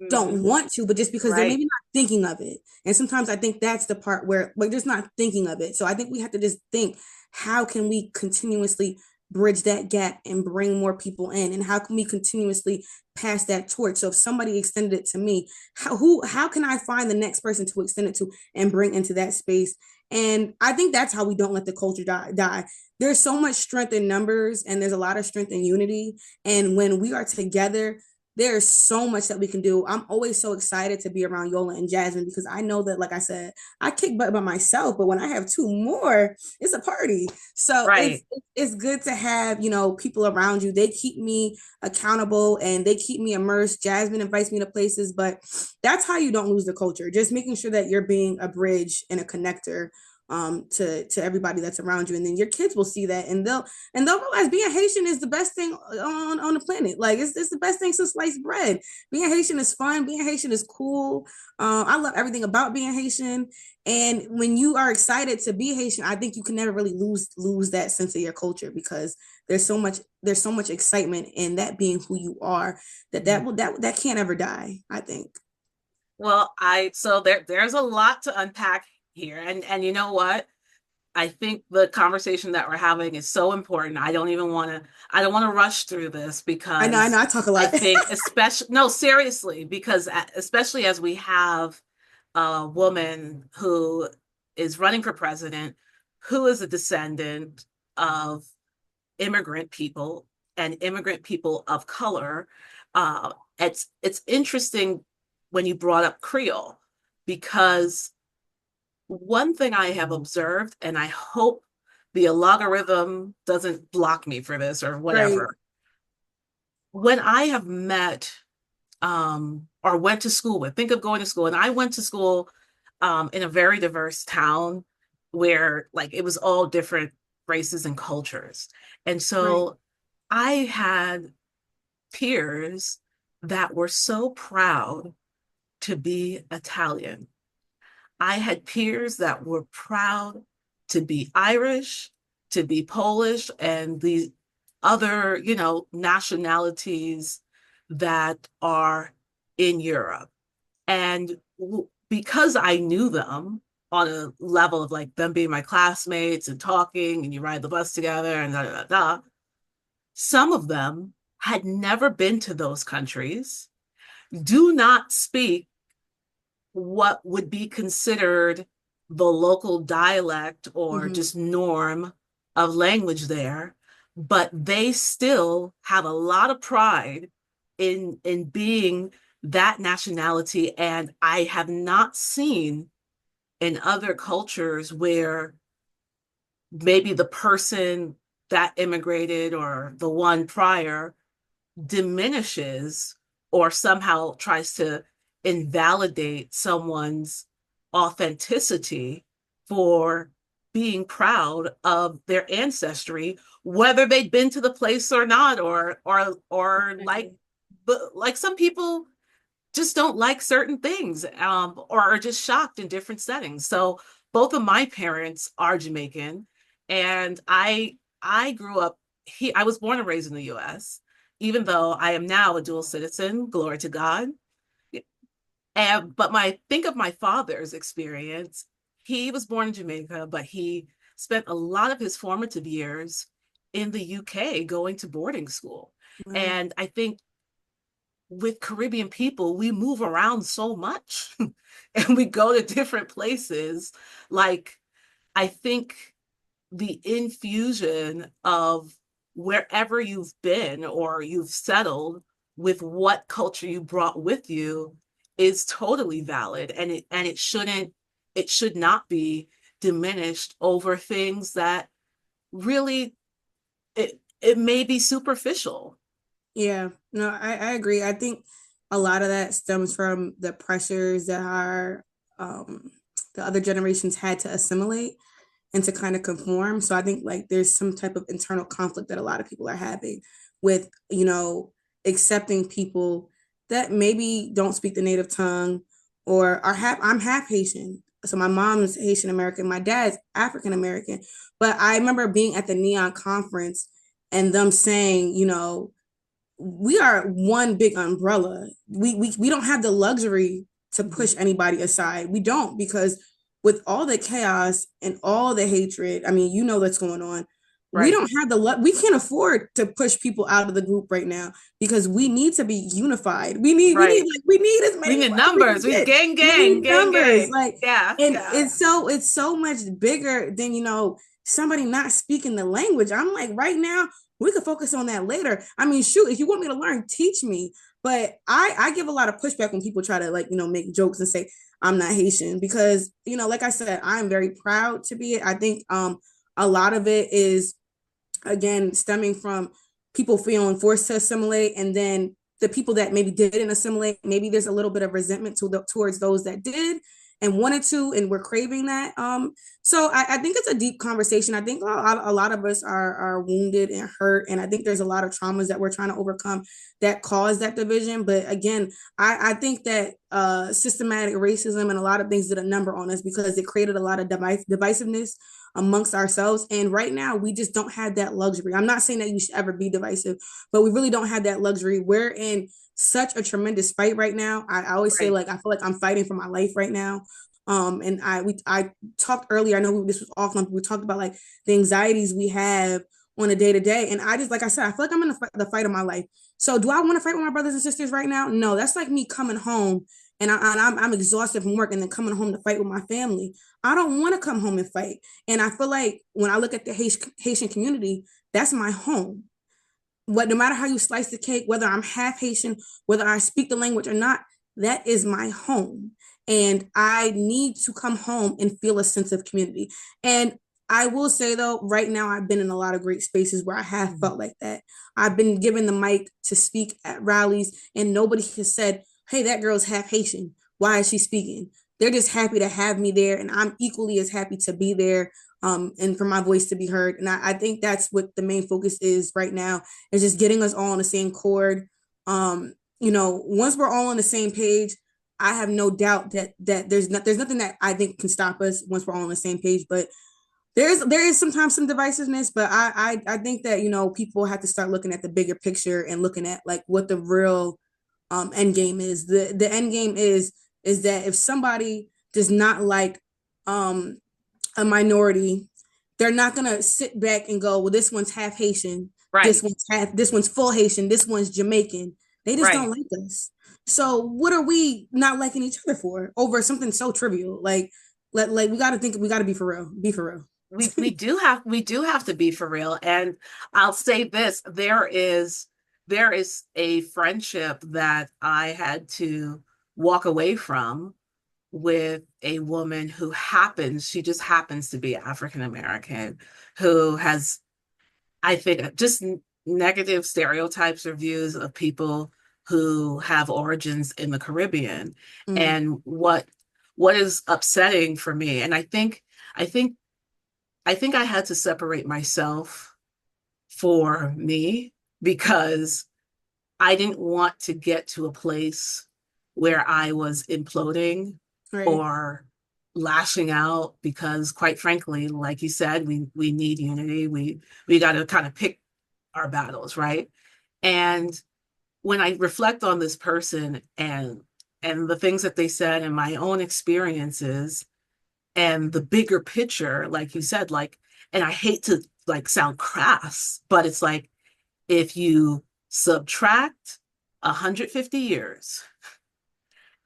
Hmm. want to, but just because they're Right. maybe not thinking of it. And sometimes I think that's the part where like just not thinking of it. So I think we have to just think, how can we continuously bridge that gap and bring more people in? And how can we continuously pass that torch? So if somebody extended it to me, how can I find the next person to extend it to and bring into that space? And I think that's how we don't let the culture die. There's so much strength in numbers and there's a lot of strength in unity. And when we are together, there's so much that we can do. I'm always so excited to be around Yola and Jasmine because I know that, like I said, I kick butt by myself, but when I have two more, it's a party. So it's Right. it's good to have people around you. They keep me accountable and they keep me immersed. Jasmine invites me to places, but that's how you don't lose the culture. Just making sure that you're being a bridge and a connector to everybody that's around you, and then your kids will see that and they'll realize being Haitian is the best thing on the planet. Like it's the best thing since sliced bread. Being Haitian is fun. Being Haitian is cool. I love everything about being Haitian. And when you are excited to be Haitian, I think you can never really lose that sense of your culture because there's so much excitement in that being who you are that can't ever die. I think. Well, there's a lot to unpack here. And you know what? I think the conversation that we're having is so important. I don't want to rush through this I know. because I talk a I lot. think especially no, seriously, because especially as we have a woman who is running for president, who is a descendant of immigrant people and immigrant people of color. It's interesting when you brought up Creole because one thing I have observed, and I hope the algorithm doesn't block me for this or Right. whatever. When I have met or went to school with, think of going to school, and I went to school in a very diverse town where like it was all different races and cultures. And Right. so I had peers that were so proud to be Italian. I had peers that were proud to be Irish, to be Polish, and the other, nationalities that are in Europe. And because I knew them on a level of like them being my classmates and talking, and you ride the bus together and da da da, da, some of them had never been to those countries, do not speak what would be considered the local dialect or Mm-hmm. just norm of language there. but they still have a lot of pride in being that nationality. And I have not seen in other cultures where maybe the person that immigrated or the one prior diminishes or somehow tries to invalidate someone's authenticity for being proud of their ancestry, whether they'd been to the place or not, or like, Exactly. but like some people just don't like certain things, or are just shocked in different settings. So both of my parents are Jamaican, and I grew up here. I was born and raised in the U.S., even though I am now a dual citizen. Glory to God. And but my think of my father's experience. He was born in Jamaica, but he spent a lot of his formative years in the UK going to boarding school. Wow. And I think with Caribbean people, we move around so much and we go to different places. Like, I think the infusion of wherever you've been or you've settled with what culture you brought with you is totally valid, and it should not be diminished over things that really it may be superficial. Yeah, no, I agree. I think a lot of that stems from the pressures that our the other generations had to assimilate and to kind of conform. So I think like there's some type of internal conflict that a lot of people are having with, accepting people that maybe don't speak the native tongue or are half I'm half Haitian. So my mom's Haitian American, my dad's African American. But I remember being at the Neon conference and them saying, we are one big umbrella. We don't have the luxury to push Mhm. anybody aside. We don't, because with all the chaos and all the hatred, I mean, what's going on. We Right, don't have we can't afford to push people out of the group right now because we need to be unified. right. We need as We many need love as we can numbers. We get. gang, We gang, need gang, numbers. gang. Like, Yeah, and yeah. it's so much bigger than, somebody not speaking the language. I'm like, right now, we could focus on that later. I mean, shoot, if you want me to learn, teach me. But I give a lot of pushback when people try to, like, make jokes and say I'm not Haitian because, like I said, I'm very proud to be it. I think a lot of it is, again, stemming from people feeling forced to assimilate, and then the people that maybe didn't assimilate, maybe there's a little bit of resentment towards those that did and wanted to, and we're craving that. So I think it's a deep conversation. I think a lot of us are wounded and hurt, and I think there's a lot of traumas that we're trying to overcome that cause that division. But again, I think that systematic racism and a lot of things did a number on us because it created a lot of divisiveness amongst ourselves. And right now, we just don't have that luxury. I'm not saying that you should ever be divisive, but we really don't have that luxury. We're in such a tremendous fight right now. I always say, Right. like, I feel like I'm fighting for my life right now. And I talked earlier. I know this was offline, but we talked about like the anxieties we have on a day to day. And I just, like I said, I feel like I'm in the fight of my life. So do I want to fight with my brothers and sisters right now? No, that's like me coming home and I'm exhausted from work and then coming home to fight with my family. I don't want to come home and fight. And I feel like when I look at the Haitian community, that's my home. No matter how you slice the cake, whether I'm half Haitian, whether I speak the language or not, that is my home. And I need to come home and feel a sense of community. And I will say though, right now I've been in a lot of great spaces where I have Mhm. felt like that. I've been given the mic to speak at rallies, and nobody has said, "Hey, that girl's half Haitian. Why is she speaking?" They're just happy to have me there, and I'm equally as happy to be there, and for my voice to be heard. And I think that's what the main focus is right now, is just getting us all on the same chord. Once we're all on the same page, I have no doubt that there's nothing that I think can stop us once we're all on the same page. But there is sometimes some divisiveness, but I think that people have to start looking at the bigger picture and looking at like what the real end game is. The end game is that if somebody does not like um a minority, they're not gonna sit back and go, well, this one's half Haitian, Right, this one's full Haitian, this one's Jamaican. They just don't right. like us. So what are we not liking each other for over something so trivial? Like we gotta be for real. Be for real. we do have to be for real. And I'll say this, there is a friendship that I had to walk away from with a woman who happens, she just happens to be African American, who has, I think, just negative stereotypes or views of people who have origins in the Caribbean. Mm, And what is upsetting for me, and I think I had to separate myself for me because I didn't want to get to a place where I was imploding right. or lashing out because quite frankly, like you said, we need unity. We got to kind of pick our battles, right? And when I reflect on this person and the things that they said and my own experiences and the bigger picture, like you said, like, and I hate to like sound crass, but it's like if you subtract 150 years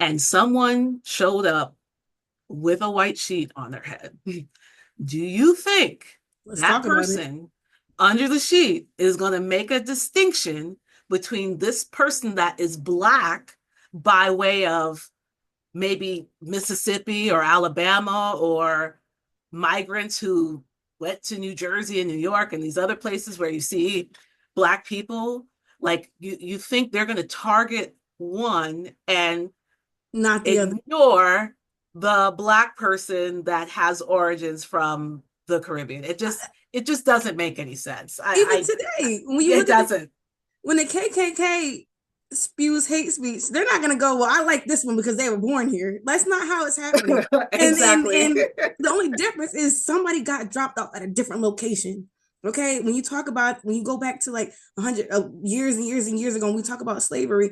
and someone showed up with a white sheet on their head, do you think Let's that talk about it. person under the sheet is going to make a distinction between this person that is black by way of maybe Mississippi or Alabama or migrants who went to New Jersey and New York and these other places where you see black people, like you think they're going to target one and Not the other. ignore the black person that has origins from the Caribbean. It just doesn't make any sense. Even today, when you It look at doesn't. when the KKK spews hate speech, they're not gonna go, well, I like this one because they were born here. That's not how it's happening. Exactly. And the only difference is somebody got dropped off at a different location. Okay, when you talk about when you go back to like 100 years and years and years ago, when we talk about slavery,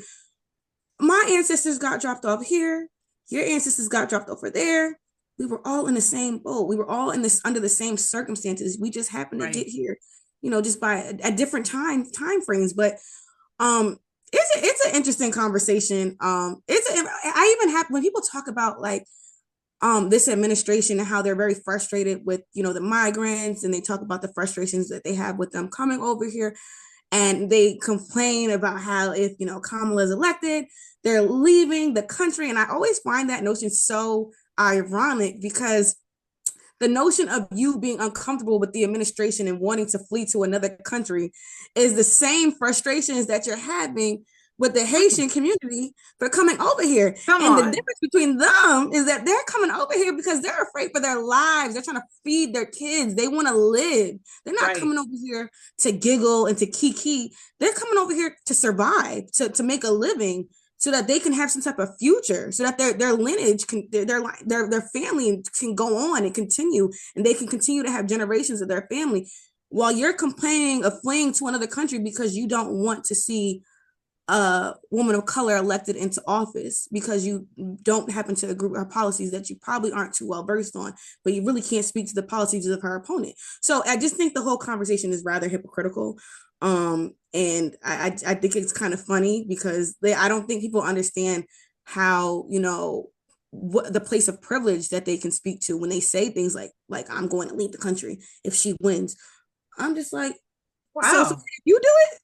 my ancestors got dropped off here. Your ancestors got dropped off over there. We were all in the same boat. We were all in this under the same circumstances. We just happened to Right. get here, just by a different time frames. But um, it's an interesting conversation. I even have when people talk about like this administration and how they're very frustrated with the migrants, and they talk about the frustrations that they have with them coming over here, and they complain about how if Kamala is elected, they're leaving the country. And I always find that notion so ironic because the notion of you being uncomfortable with the administration and wanting to flee to another country is the same frustrations that you're having with the Haitian community for coming over here. Come And the on. difference between them is that they're coming over here because they're afraid for their lives. They're trying to feed their kids. They want to live. They're not Right. coming over here to giggle and to kiki. They're coming over here to survive, to make a living, so that they can have some type of future, so that their lineage can their family can go on and continue, and they can continue to have generations of their family. While you're complaining of fleeing to another country because you don't want to see a woman of color elected into office because you don't happen to agree with her policies that you probably aren't too well versed on, but you really can't speak to the policies of her opponent. So I just think the whole conversation is rather hypocritical. And I think it's kind of funny because I don't think people understand how, what the place of privilege that they can speak to when they say things like I'm going to leave the country if she wins. I'm just like, so if Wow. you do it,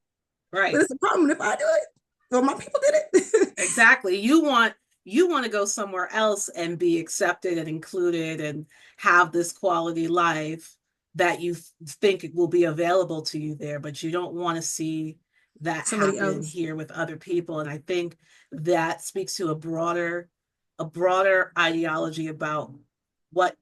but Right. it's a problem if I do it. Well, my people did it. Exactly. You want to go somewhere else and be accepted and included and have this quality life that you think will be available to you there, but you don't want to see that Somebody happen else. here with other people. And I think that speaks to a broader ideology about what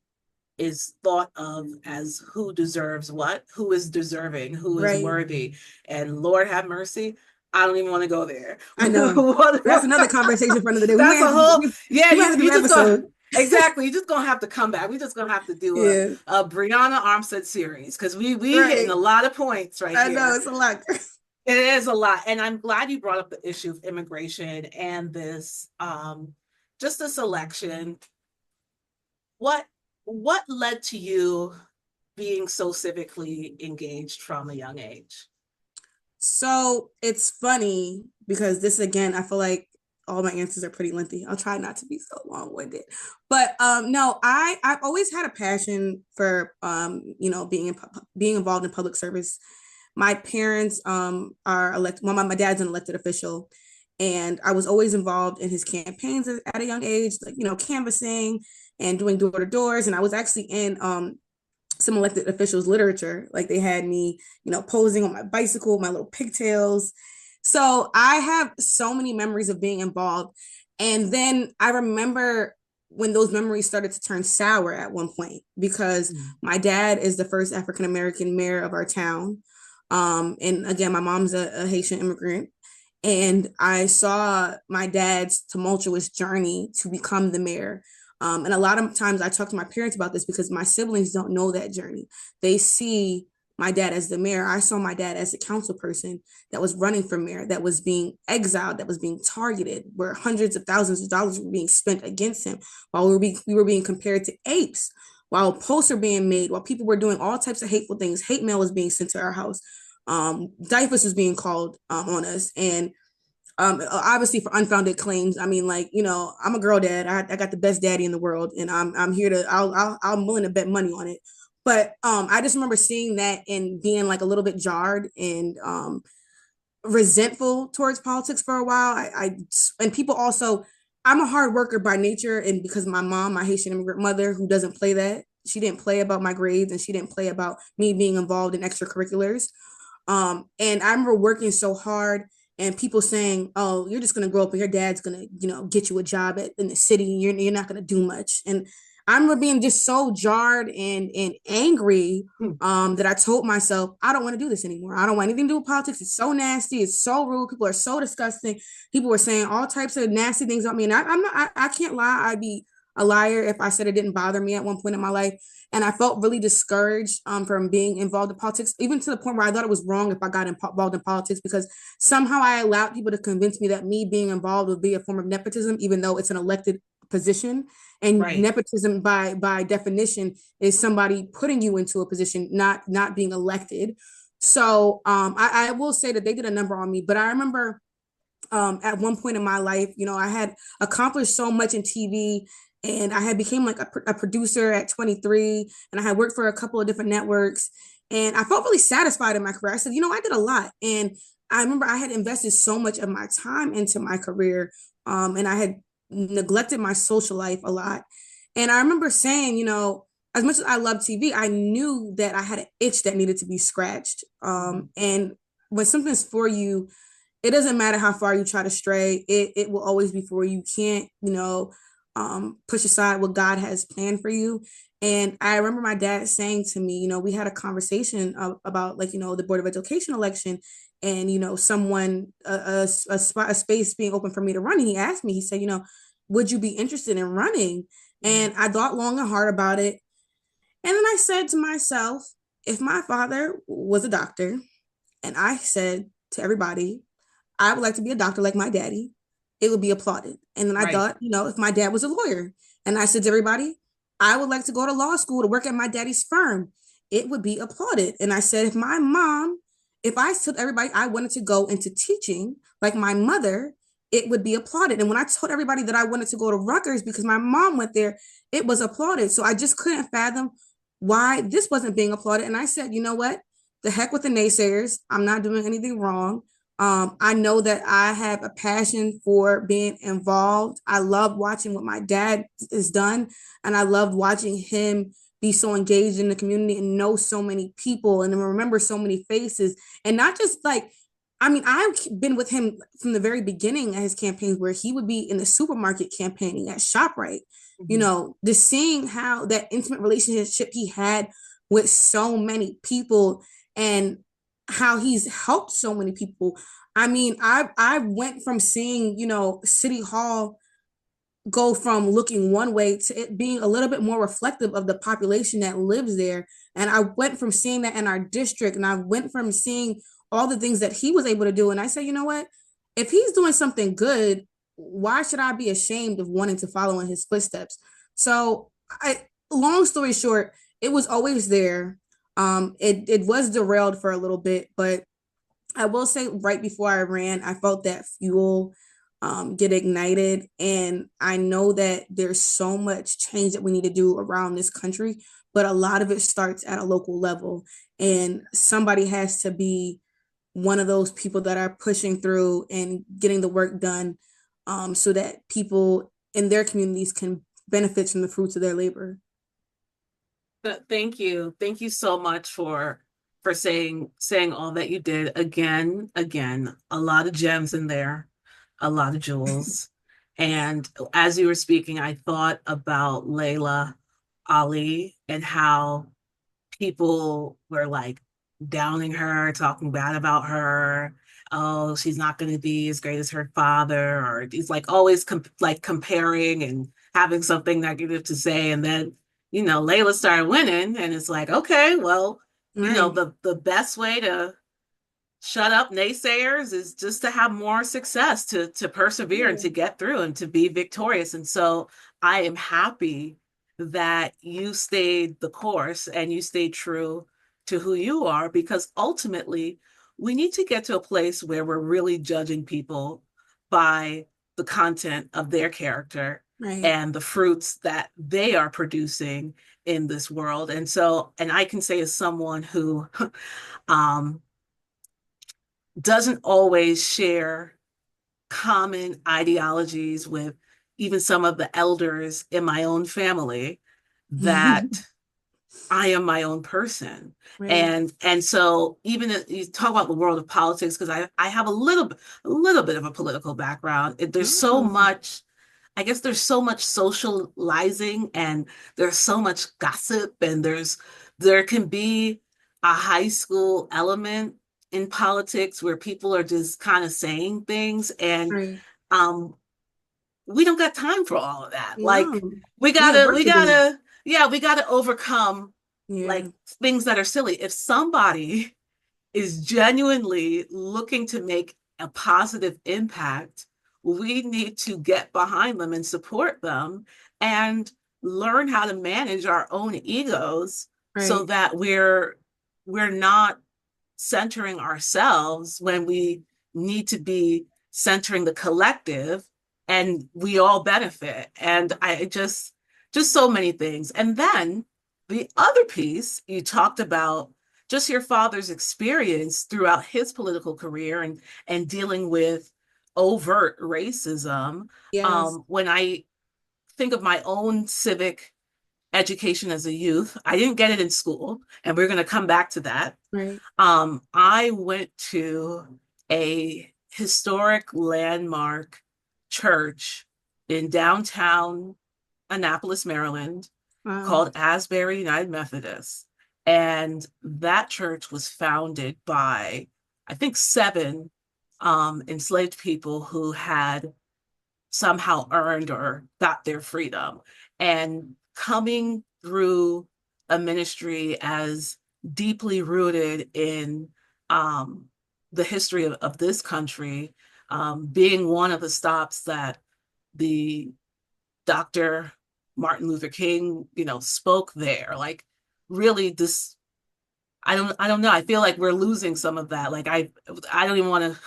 is thought of as who deserves what, who is deserving, who is Right. worthy. And Lord have mercy, I don't even want to go there. I know. That's another conversation for another day. We That's may a have to whole, yeah, we might have to do you an just go, episode. exactly. You just gonna have to come back. We just gonna have to do Yeah. a Brianna Armstead series because we hitting Right. a lot of points right I know here. it's a lot. It is a lot. And I'm glad you brought up the issue of immigration and this just this election. What what led to you being so civically engaged from a young age? So it's funny because this again, I feel like all my answers are pretty lengthy. I'll try not to be so long-winded. But no, I've always had a passion for being involved in public service. My parents are elected. Well, my dad's an elected official, and I was always involved in his campaigns at a young age, like canvassing and doing door to doors. And I was actually in some elected officials' literature. Like they had me, posing on my bicycle, my little pigtails. So I have so many memories of being involved. And then I remember when those memories started to turn sour at one point because my dad is the first African American mayor of our town. And again, my mom's a Haitian immigrant. And I saw my dad's tumultuous journey to become the mayor. And a lot of times I talk to my parents about this because my siblings don't know that journey. They see my dad as the mayor. I saw my dad as a council person that was running for mayor, that was being exiled, that was being targeted, where hundreds of thousands of dollars were being spent against him while we were being compared to apes, while posts are being made, while people were doing all types of hateful things. Hate mail was being sent to our house. Diapers was being called on us. And obviously for unfounded claims. I mean, like, I'm a girl dad. I got the best daddy in the world, and I'm here to I'm willing to bet money on it. But I just remember seeing that and being like a little bit jarred and resentful towards politics for a while. And people also, I'm a hard worker by nature, and because my mom, my Haitian immigrant mother, who doesn't play that, she didn't play about my grades, and she didn't play about me being involved in extracurriculars. And I remember working so hard and people saying, "Oh, you're just gonna grow up and your dad's gonna, get you a job in the city. You're not gonna do much." And I remember being just so jarred and angry that I told myself, I don't want to do this anymore. I don't want anything to do with politics. It's so nasty. It's so rude. People are so disgusting. People were saying all types of nasty things about me, and I'm not. I can't lie. I'd be a liar if I said it didn't bother me at one point in my life. And I felt really discouraged from being involved in politics, even to the point where I thought it was wrong if I got involved in politics because somehow I allowed people to convince me that me being involved would be a form of nepotism, even though it's an elected position. And Right. nepotism, by definition, is somebody putting you into a position, not being elected. So I will say that they did a number on me. But I remember at one point in my life, I had accomplished so much in TV, and I had became like a producer at 23, and I had worked for a couple of different networks, and I felt really satisfied in my career. I said, I did a lot. And I remember I had invested so much of my time into my career, and I had neglected my social life a lot. And I remember saying, as much as I love TV, I knew that I had an itch that needed to be scratched. And when something's for you, it doesn't matter how far you try to stray, it will always be for you. You can't, push aside what God has planned for you. And I remember my dad saying to me, we had a conversation about like, the Board of Education election and, someone, a space being open for me to run. And he asked me, he said, would you be interested in running? And I thought long and hard about it. And then I said to myself, if my father was a doctor and I said to everybody, I would like to be a doctor like my daddy, it would be applauded. And then I Right. thought, if my dad was a lawyer and I said to everybody, I would like to go to law school to work at my daddy's firm, it would be applauded. And I said, if I told everybody I wanted to go into teaching like my mother, it would be applauded. And when I told everybody that I wanted to go to Rutgers because my mom went there, it was applauded. So I just couldn't fathom why this wasn't being applauded. And I said, you know what? The heck with the naysayers. I'm not doing anything wrong. I know that I have a passion for being involved. I love watching what my dad has done, and I love watching him be so engaged in the community and know so many people and remember so many faces. And not just like, I mean, I've been with him from the very beginning at his campaigns where he would be in the supermarket campaigning at ShopRite, just seeing how that intimate relationship he had with so many people and how he's helped so many people. I mean, I went from seeing, City Hall go from looking one way to it being a little bit more reflective of the population that lives there. And I went from seeing that in our district, and I went from seeing all the things that he was able to do. And I said, you know what? If he's doing something good, why should I be ashamed of wanting to follow in his footsteps? So long story short, it was always there. It was derailed for a little bit, but I will say right before I ran, I felt that fuel get ignited. And I know that there's so much change that we need to do around this country, but a lot of it starts at a local level. And somebody has to be one of those people that are pushing through and getting the work done, so that people in their communities can benefit from the fruits of their labor. Thank you. Thank you so much for saying all that you did. Again, a lot of gems in there, a lot of jewels. And as you were speaking, I thought about Layla Ali and how people were like downing her, talking bad about her. Oh, she's not going to be as great as her father, or he's like always like comparing and having something negative to say. And then, Layla started winning, and it's like, okay, well, Right. the best way to shut up naysayers is just to have more success, to persevere and Yeah. to get through and to be victorious. And so I am happy that you stayed the course and you stayed true to who you are, because ultimately we need to get to a place where we're really judging people by the content of their character Right. and the fruits that they are producing in this world. And so, and I can say as someone who um doesn't always share common ideologies with even some of the elders in my own family, that I am my own person. Right. And so even if you talk about the world of politics, because I have a little bit of a political background, there's so Oh, much, I guess there's so much socializing, and there's so much gossip, and there can be a high school element in politics where people are just kind of saying things, and right. um we don't got time for all of that. No, Like we have work we to do. gotta, yeah, we gotta overcome Yeah. like things that are silly. If somebody is genuinely looking to make a positive impact, we need to get behind them and support them and learn how to manage our own egos so Right. that we're not centering ourselves when we need to be centering the collective, and we all benefit. And I just so many things. And then the other piece, you talked about just your father's experience throughout his political career and dealing with overt racism. Yes. When I think of my own civic education as a youth, I didn't get it in school, and we're going to come back to that. Right. I went to a historic landmark church in downtown Annapolis, Maryland, Wow. called Asbury United Methodist. And that church was founded by, I think, seven enslaved people who had somehow earned or got their freedom. And coming through a ministry as deeply rooted in the history of this country, being one of the stops that the Dr. Martin Luther King, spoke there. Like really this, I don't know. I feel like we're losing some of that. Like I don't even want to,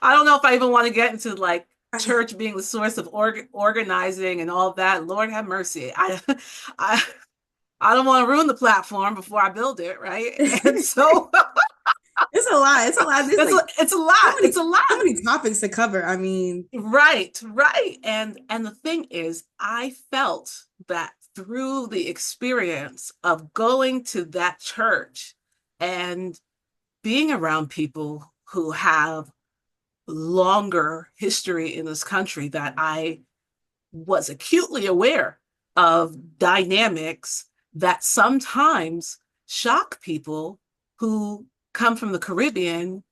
I don't know if I even want to get into like church being the source of organizing and all of that. Lord have mercy. I I don't want to ruin the platform before I build it, right? And so It's a lot. It's a lot. There's like it's a lot. It's a so lot. many topics to cover. I mean, Right, right. And the thing is, I felt that through the experience of going to that church and being around people who have longer history in this country, that I was acutely aware of dynamics that sometimes shock people who come from the Caribbean,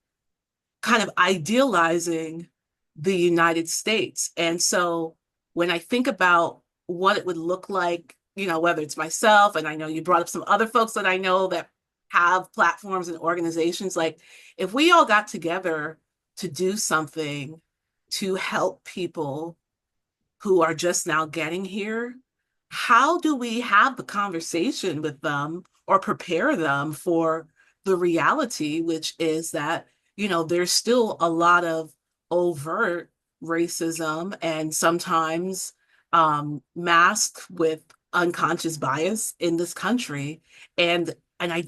kind of idealizing the United States. And so when I think about what it would look like, whether it's myself, and I know you brought up some other folks that I know that have platforms and organizations, like if we all got together to do something to help people who are just now getting here, how do we have the conversation with them or prepare them for the reality, which is that, there's still a lot of overt racism and sometimes masked with unconscious bias in this country. And I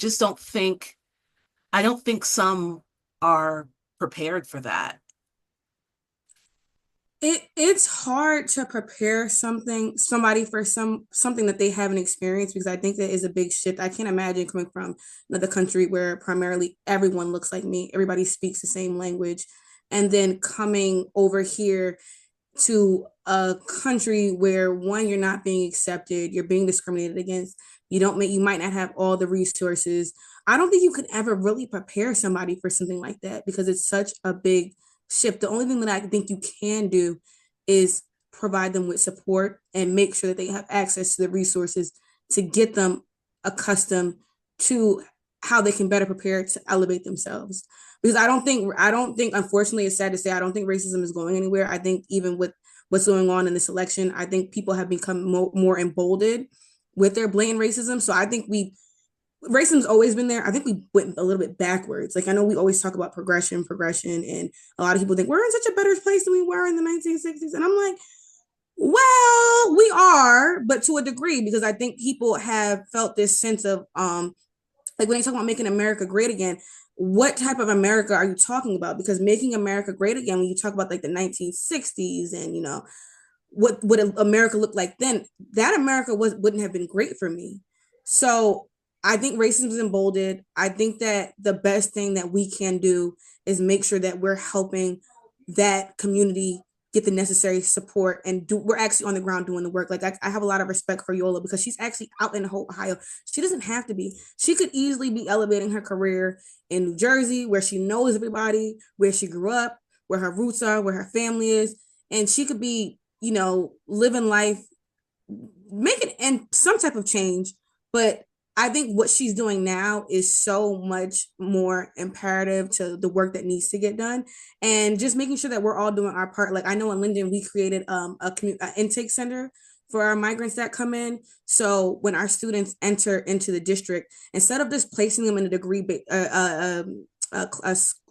don't think some are prepared for that. It's hard to prepare somebody for something that they haven't experienced, because I think that is a big shift. I can't imagine coming from another country where primarily everyone looks like me, everybody speaks the same language, and then coming over here to a country where, one, you're not being accepted, you're being discriminated against, you might not have all the resources. I don't think you could ever really prepare somebody for something like that, because it's such a big shift. The only thing that I think you can do is provide them with support and make sure that they have access to the resources to get them accustomed to how they can better prepare to elevate themselves. Because I don't think unfortunately, it's sad to say, I don't think racism is going anywhere. I think even with what's going on in this election, I think people have become more emboldened with their blatant racism. So I think racism's always been there. I think we went a little bit backwards. Like, I know we always talk about progression, and a lot of people think we're in such a better place than we were in the 1960s. And I'm like, well, we are, but to a degree, because I think people have felt this sense of like when they talk about making America great again, what type of America are you talking about? Because making America great again, when you talk about like the 1960s and what America looked like then, that America wouldn't have been great for me. So I think racism is emboldened. I think that the best thing that we can do is make sure that we're helping that community get the necessary support, and we're actually on the ground doing the work. Like, I have a lot of respect for Yola, because she's actually out in Ohio. She doesn't have to be. She could easily be elevating her career in New Jersey, where she knows everybody, where she grew up, where her roots are, where her family is, and she could be, living life, making and some type of change. But I think what she's doing now is so much more imperative to the work that needs to get done, and just making sure that we're all doing our part. Like, I know in Linden we created a intake center for our migrants that come in. So when our students enter into the district, instead of just placing them in a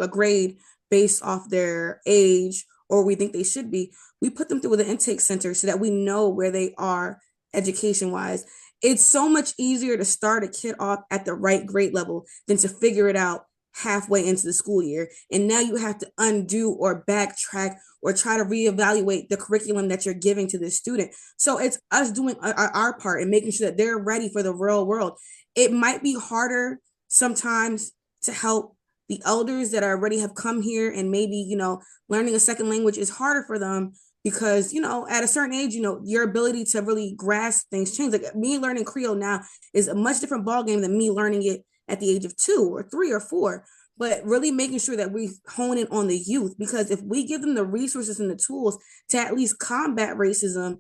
a grade based off their age or we think they should be, we put them through the intake center so that we know where they are education wise. It's so much easier to start a kid off at the right grade level than to figure it out halfway into the school year. And now you have to undo or backtrack or try to reevaluate the curriculum that you're giving to this student. So it's us doing our part and making sure that they're ready for the real world. It might be harder sometimes to help the elders that already have come here, and maybe, learning a second language is harder for them, because at a certain age, your ability to really grasp things change. Like, me learning Creole now is a much different ballgame than me learning it at the age of 2 or 3 or 4. But really making sure that we hone in on the youth, because if we give them the resources and the tools to at least combat racism,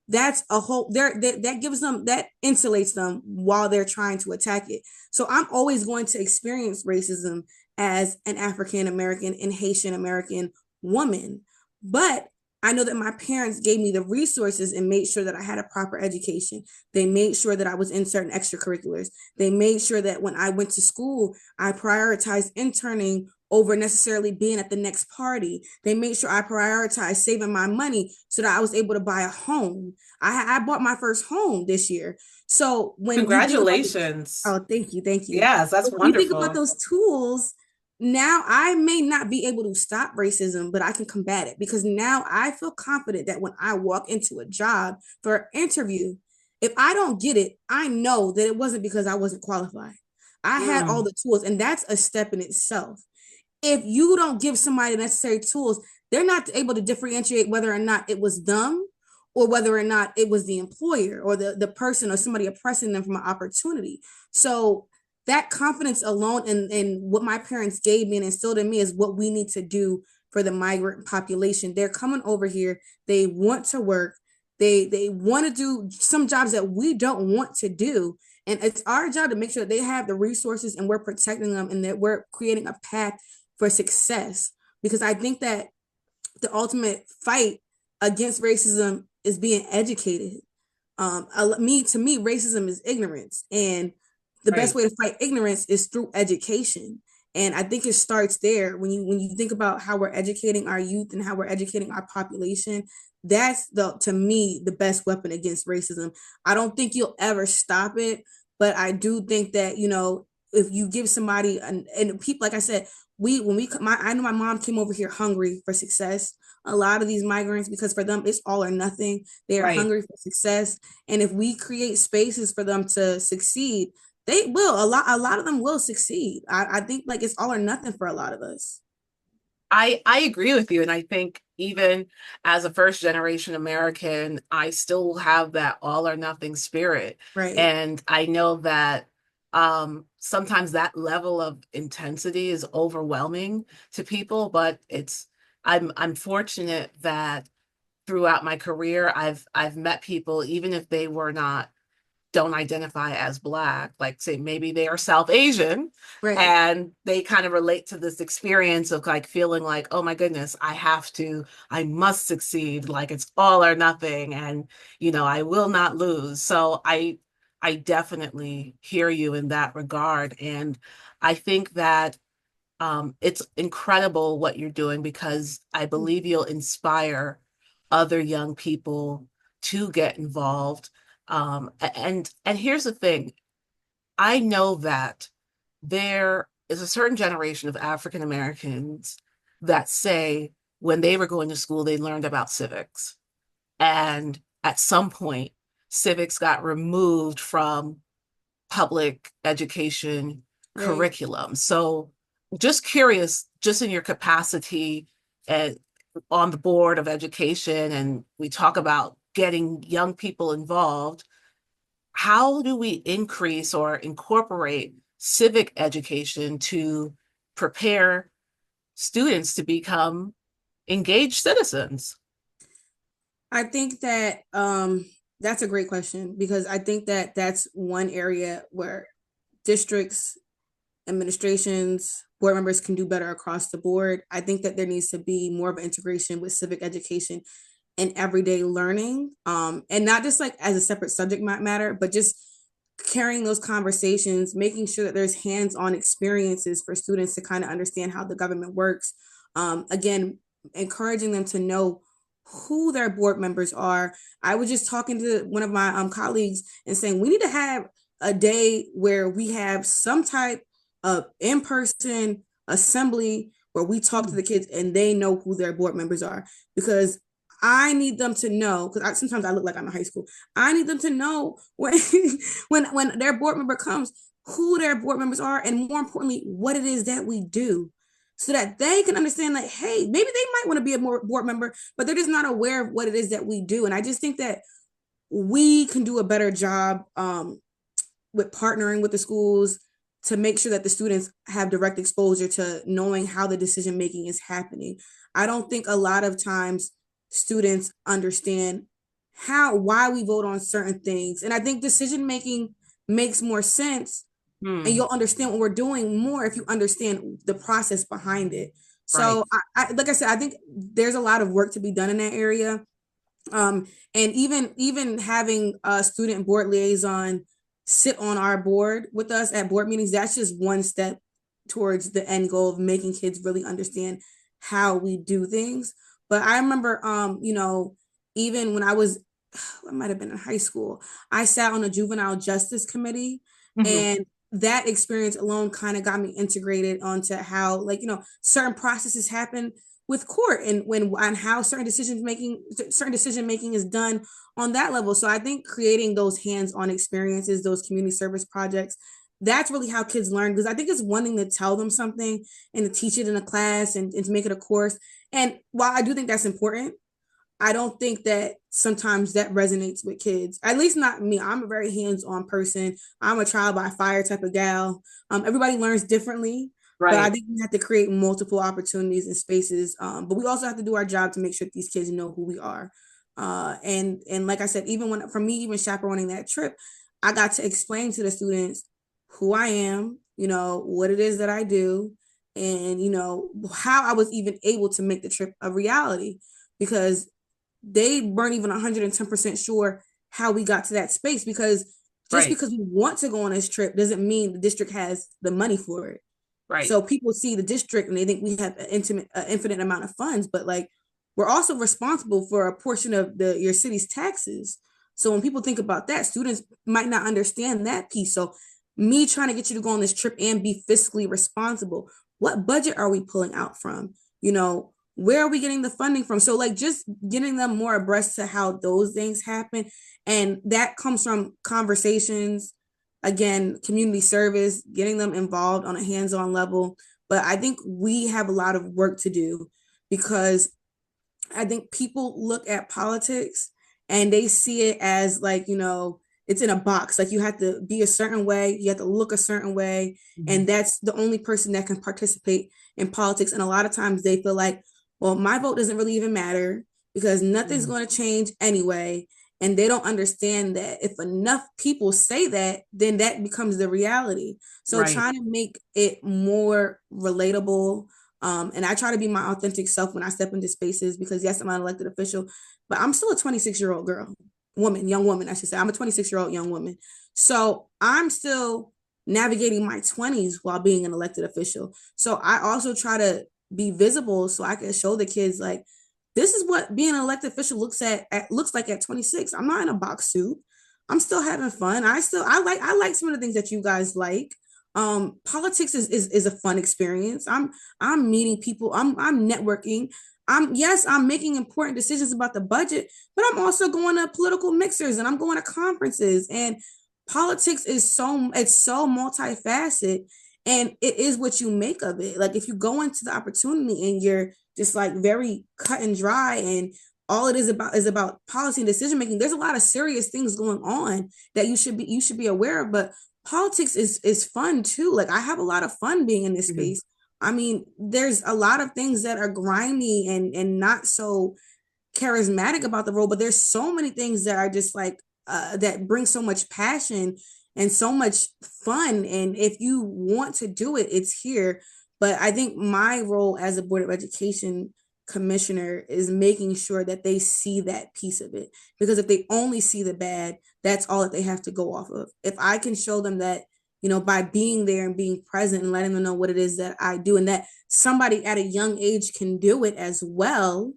that's a whole there that gives them, that insulates them while they're trying to attack it. So I'm always going to experience racism as an African American and Haitian American woman, but I know that my parents gave me the resources and made sure that I had a proper education. They made sure that I was in certain extracurriculars. They made sure that when I went to school, I prioritized interning over necessarily being at the next party. They made sure I prioritized saving my money so that I was able to buy a home. I bought my first home this year. So when you think about Congratulations. oh, thank you, thank you. Yes, that's So when you think about wonderful. those tools, now I may not be able to stop racism, but I can combat it, because now I feel confident that when I walk into a job for an interview, if I don't get it, I know that it wasn't because I wasn't qualified. I had all Mm, the tools, and that's a step in itself. If you don't give somebody the necessary tools, they're not able to differentiate whether or not it was them or whether or not it was the employer or the person or somebody oppressing them from an opportunity. So that confidence alone in what my parents gave me and instilled in me is what we need to do for the migrant population. They're coming over here. They want to work. They want to do some jobs that we don't want to do. And it's our job to make sure that they have the resources and we're protecting them and that we're creating a path for success. Because I think that the ultimate fight against racism is being educated. To me, racism is ignorance, and the best right. way to fight ignorance is through education. And I think it starts there when you think about how we're educating our youth and how we're educating our population. That's the to me the best weapon against racism. I don't think you'll ever stop it, but I do think that if you give somebody and people like I said, we when we I know my mom came over here hungry for success. A lot of these migrants, because for them it's all or nothing. They are Right. hungry for success, and if we create spaces for them to succeed, they will. A lot of them will succeed. I think like it's all or nothing for a lot of us. I agree with you. And I think even as a first generation American, I still have that all or nothing spirit. Right. And I know that sometimes that level of intensity is overwhelming to people, but I'm fortunate that throughout my career I've met people, even if they were not don't identify as Black, like say maybe they are South Asian, Right. and they kind of relate to this experience of like feeling like, oh my goodness, I must succeed, like it's all or nothing, and I will not lose. So I definitely hear you in that regard. And I think that it's incredible what you're doing because I believe you'll inspire other young people to get involved. And here's the thing. I know that there is a certain generation of African Americans that say when they were going to school, they learned about civics. And at some point, civics got removed from public education Right. curriculum. So just curious, just in your capacity at, on the board of education, and we talk about getting young people involved, how do we increase or incorporate civic education to prepare students to become engaged citizens? I think that that's a great question because I think that that's one area where districts, administrations, board members can do better across the board. I think that there needs to be more of an integration with civic education and everyday learning, and not just like as a separate subject matter, but just carrying those conversations, making sure that there's hands-on experiences for students to kind of understand how the government works. Again, encouraging them to know who their board members are. I was just talking to one of my colleagues and saying we need to have a day where we have some type of in-person assembly where we talk to the kids and they know who their board members are, because I need them to know, because sometimes I look like I'm in high school. I need them to know when when their board member comes, who their board members are, and more importantly, what it is that we do, so that they can understand that hey, maybe they might want to be a more board member, but they're just not aware of what it is that we do. And I just think that we can do a better job with partnering with the schools to make sure that the students have direct exposure to knowing how the decision making is happening. I don't think a lot of times students understand why we vote on certain things. And I think decision making makes more sense, and Hmm, you'll understand what we're doing more if you understand the process behind it. right. So like I said, I think there's a lot of work to be done in that area. And even having a student board liaison sit on our board with us at board meetings, that's just one step towards the end goal of making kids really understand how we do things. But I remember even when I might have been in high school, I sat on a juvenile justice committee, Mhm. and that experience alone kind of got me integrated onto how, like, certain processes happen with court, and how certain decision making is done on that level. So I think creating those hands-on experiences, those community service projects, that's really how kids learn, because I think it's one thing to tell them something and to teach it in a class, and to make it a course. And while I do think that's important, I don't think that sometimes that resonates with kids. At least not me. I'm a very hands-on person. I'm a trial by fire type of gal. Everybody learns differently, but I Right. think we have to create multiple opportunities and spaces. But we also have to do our job to make sure that these kids know who we are. And like I said, even when for me, even chaperoning that trip, I got to explain to the students who I am, what it is that I do, and how I was even able to make the trip a reality, because they weren't even 110% sure how we got to that space, because just Right. because we want to go on this trip doesn't mean the district has the money for it. Right. So people see the district and they think we have an infinite amount of funds, but like we're also responsible for a portion of the your city's taxes. So when people think about that, students might not understand that piece. So me trying to get you to go on this trip and be fiscally responsible, what budget are we pulling out from? You know, where are we getting the funding from? So like just getting them more abreast to how those things happen. And that comes from conversations, again, community service, getting them involved on a hands-on level. But I think we have a lot of work to do because I think people look at politics and they see it as like, you know, it's in a box. Like you have to be a certain way, you have to look a certain way, Mhm. and that's the only person that can participate in politics. And a lot of times they feel like, well, my vote doesn't really even matter because nothing's Mhm. going to change anyway. And they don't understand that if enough people say that, then that becomes the reality. So Right. trying to make it more relatable, and I try to be my authentic self when I step into spaces because yes, I'm an elected official, but I'm still a 26-year-old girl, young woman, I should say. I'm a 26-year-old young woman. So I'm still navigating my 20s while being an elected official. So I also try to be visible so I can show the kids like this is what being an elected official looks like at 26. I'm not in a box suit. I'm still having fun. I like some of the things that you guys like. Politics is a fun experience. I'm meeting people. I'm networking. I'm making important decisions about the budget, but I'm also going to political mixers and I'm going to conferences. And politics is it's so multifaceted, and it is what you make of it. Like if you go into the opportunity and you're just like very cut and dry and all it is about policy and decision making, there's a lot of serious things going on that you should be aware of. But politics is fun too. Like I have a lot of fun being in this Mhm. space. I mean, there's a lot of things that are grimy and not so charismatic about the role, but there's so many things that are just like that bring so much passion and so much fun. And if you want to do it, it's here. But I think my role as a Board of Education commissioner is making sure that they see that piece of it. Because if they only see the bad, that's all that they have to go off of. If I can show them that, you know, by being there and being present and letting them know what it is that I do and that somebody at a young age can do it as well,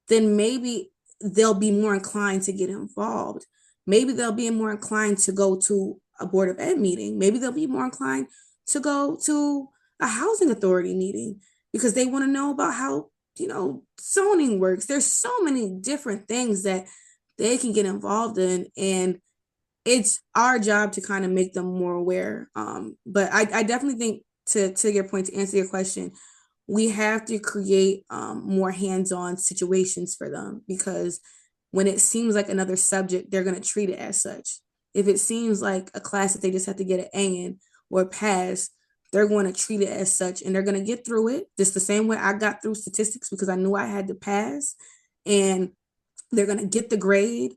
then maybe they'll be more inclined to get involved. Maybe they'll be more inclined to go to a board of ed meeting. Maybe they'll be more inclined to go to a housing authority meeting because they want to know about how, you know, zoning works. There's so many different things that they can get involved in. And it's our job to kind of make them more aware. But I definitely think to your point, to answer your question, we have to create more hands-on situations for them because when it seems like another subject, they're going to treat it as such. If it seems like a class that they just have to get an A in or pass, they're going to treat it as such and they're going to get through it just the same way I got through statistics because I knew I had to pass, and they're going to get the grade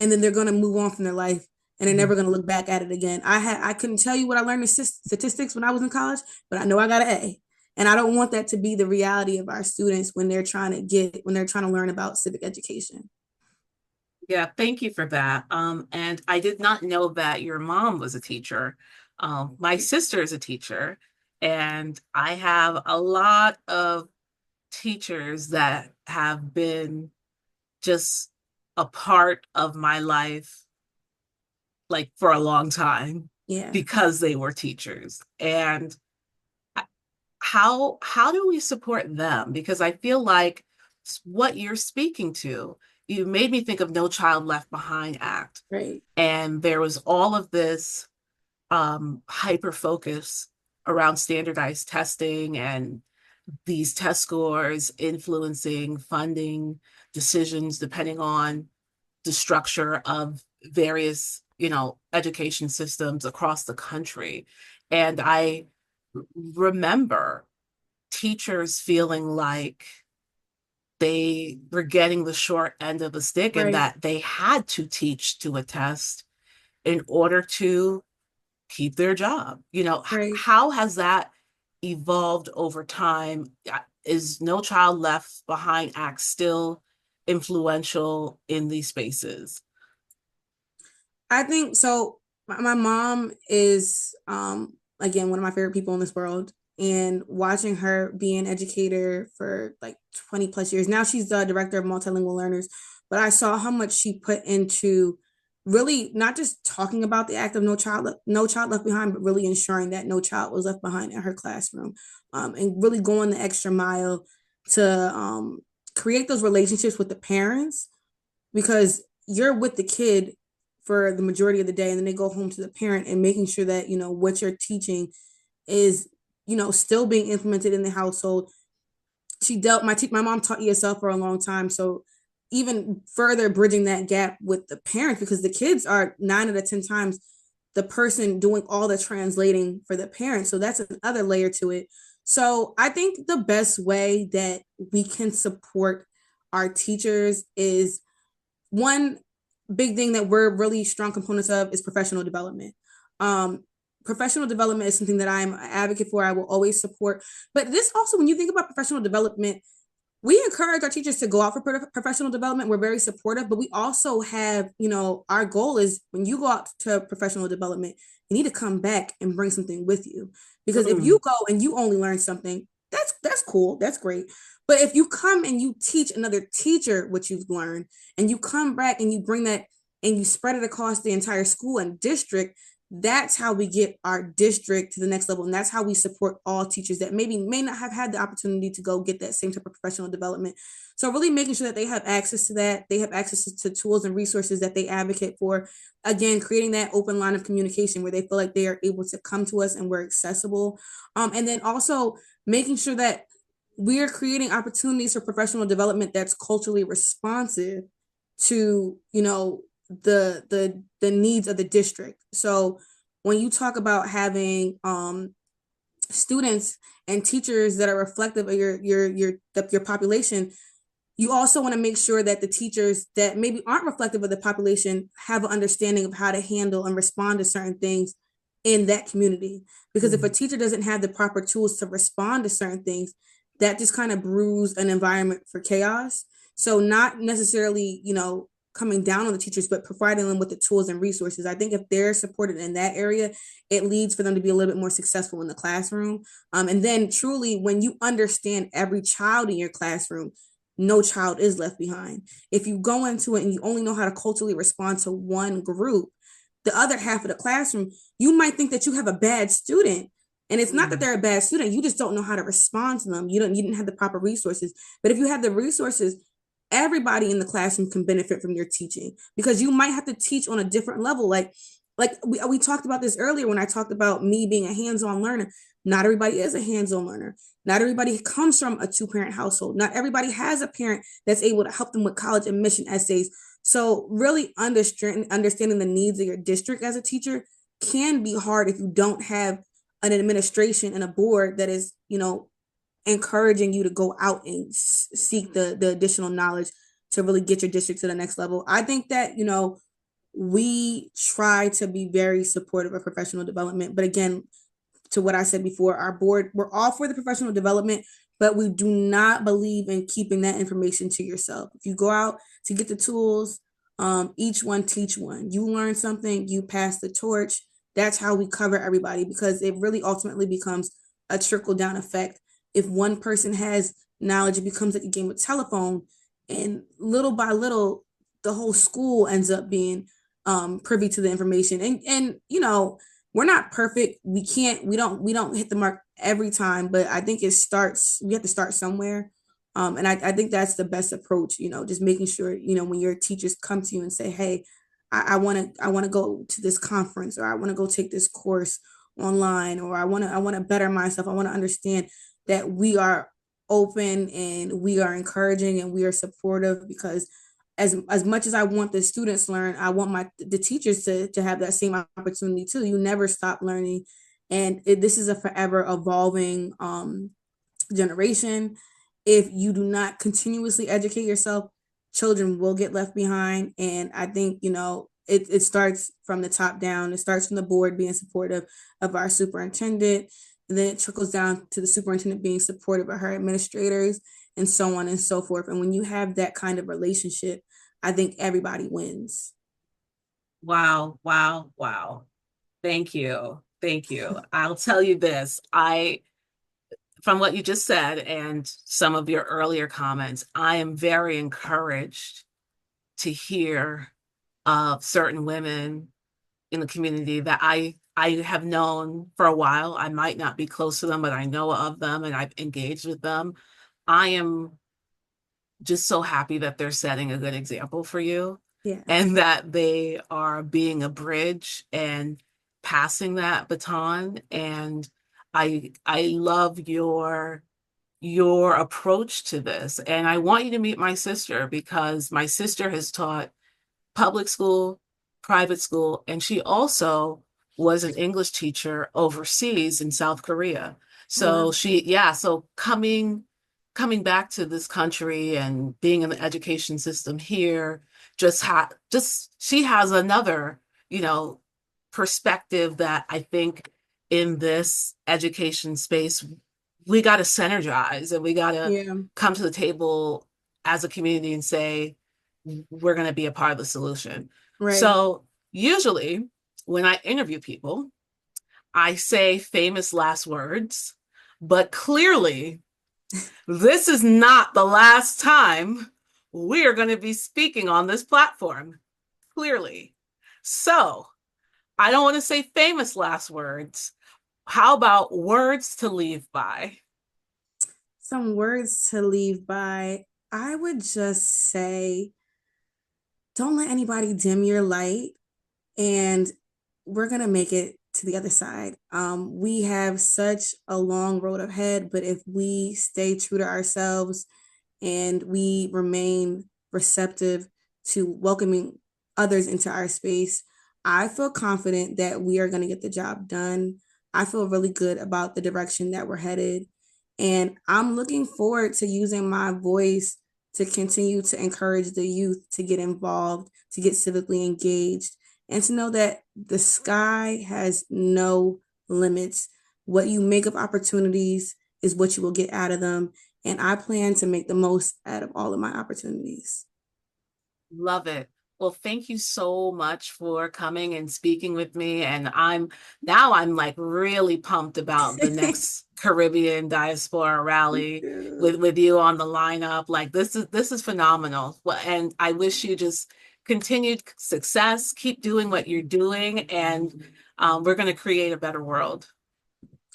and then they're going to move on from their life and they're never Mhm. going to look back at it again. I couldn't tell you what I learned in statistics when I was in college, but I know I got an A. And I don't want that to be the reality of our students when they're trying to learn about civic education. Yeah, thank you for that. And I did not know that your mom was a teacher. My sister is a teacher, and I have a lot of teachers that have been just a part of my life, like for a long time, Yeah, because they were teachers. And how do we support them? Because I feel like what you're speaking to, you made me think of No Child Left Behind Act. right, And there was all of this hyper focus around standardized testing and these test scores influencing funding decisions depending on the structure of various, education systems across the country. And I remember teachers feeling like they were getting the short end of the stick and right, that they had to teach to a test in order to keep their job. right. How has that evolved over time? Is No Child Left Behind Act still influential in these spaces? I think so. My mom is again one of my favorite people in this world. and watching her be an educator for like 20 plus years. Now she's the director of multilingual learners, but I saw how much she put into really not just talking about the act of no child left behind, but really ensuring that no child was left behind in her classroom, and really going the extra mile to create those relationships with the parents, because you're with the kid for the majority of the day and then they go home to the parent, and making sure that what you're teaching is still being implemented in the household. My mom taught ESL for a long time, so even further bridging that gap with the parents, because the kids are 9 out of 10 times the person doing all the translating for the parents, so that's another layer to it. So I think the best way that we can support our teachers is, one big thing that we're really strong components of is professional development. Um, Professional development is something that I'm an advocate for. I will always support. But this also, when you think about professional development, we encourage our teachers to go out for professional development. We're very supportive, but we also have, our goal is when you go out to professional development, you need to come back and bring something with you. Because if you Mm, go and you only learn something, that's cool, that's great. But if you come and you teach another teacher what you've learned, and you come back and you bring that and you spread it across the entire school and district, that's how we get our district to the next level. And that's how we support all teachers that maybe may not have had the opportunity to go get that same type of professional development. So really making sure that they have access to that, they have access to tools and resources that they advocate for. Again, creating that open line of communication where they feel like they are able to come to us and we're accessible. And then also making sure that we're creating opportunities for professional development that's culturally responsive to the needs of the district. So when you talk about having students and teachers that are reflective of your population, you also want to make sure that the teachers that maybe aren't reflective of the population have an understanding of how to handle and respond to certain things in that community. Because if a mm. teacher doesn't have the proper tools to respond to certain things, that just kind of brews an environment for chaos. So not necessarily, coming down on the teachers, but providing them with the tools and resources. I think if they're supported in that area, it leads for them to be a little bit more successful in the classroom. And then truly, when you understand every child in your classroom, no child is left behind. If you go into it and you only know how to culturally respond to one group, the other half of the classroom, you might think that you have a bad student. And it's not that Mm. they're a bad student, you just don't know how to respond to them. You didn't have the proper resources. But if you have the resources, everybody in the classroom can benefit from your teaching, because you might have to teach on a different level. Like we talked about this earlier when I talked about me being a hands-on learner. Not everybody is a hands-on learner. Not everybody comes from a two-parent household. Not everybody has a parent that's able to help them with college admission essays. So really understanding the needs of your district as a teacher can be hard if you don't have an administration and a board that is, encouraging you to go out and seek the additional knowledge to really get your district to the next level. I think that, we try to be very supportive of professional development. But again, to what I said before, our board, we're all for the professional development, but we do not believe in keeping that information to yourself. If you go out to get the tools, each one teach one. You learn something, you pass the torch. That's how we cover everybody, because it really ultimately becomes a trickle down effect. If one person has knowledge, it becomes like a game of telephone, and little by little, the whole school ends up being privy to the information. And we're not perfect. We don't hit the mark every time, but I think we have to start somewhere. And I think that's the best approach, just making sure, when your teachers come to you and say, hey, I want to go to this conference, or I want to go take this course online, or I want to better myself. I want to understand that we are open and we are encouraging and we are supportive, because as much as I want the students to learn, I want the teachers to have that same opportunity too. You never stop learning, and this is a forever evolving generation. If you do not continuously educate yourself, children will get left behind. And I think it starts from the top down. It starts from the board being supportive of our superintendent, and then it trickles down to the superintendent being supportive of her administrators, and so on and so forth. And when you have that kind of relationship, I think everybody wins. Wow, wow, wow. Thank you. Thank you. I'll tell you this. I from what you just said and some of your earlier comments, I am very encouraged to hear of certain women in the community that I have known for a while. I might not be close to them, but I know of them and I've engaged with them. I am just so happy that they're setting a good example for you Yes. and that they are being a bridge and passing that baton. And I love your approach to this. And I want you to meet my sister because my sister has taught public school, private school, and she also was an English teacher overseas in South Korea. Oh, So wow. she, yeah, so coming back to this country and being in the education system here just she has another, you know, perspective that I think in this education space we got to synergize and we got to Yeah. come to the table as a community and say we're going to be a part of the solution. Right. So usually when I interview people, I say famous last words, but clearly this is not the last time we are going to be speaking on this platform. Clearly. So I don't want to say famous last words. How about words to leave by? Some words to leave by. I would just say, don't let anybody dim your light, and we're going to make it to the other side. We have such a long road ahead, but if we stay true to ourselves and we remain receptive to welcoming others into our space, I feel confident that we are going to get the job done. I feel really good about the direction that we're headed. And I'm looking forward to using my voice to continue to encourage the youth to get involved, to get civically engaged, and to know that the sky has no limits. What you make of opportunities is what you will get out of them. And I plan to make the most out of all of my opportunities. Love it. Well, thank you so much for coming and speaking with me. And I'm like really pumped about the next Caribbean diaspora rally with you on the lineup. Like this is phenomenal. Well, and I wish you just continued success. Keep doing what you're doing, and we're going to create a better world.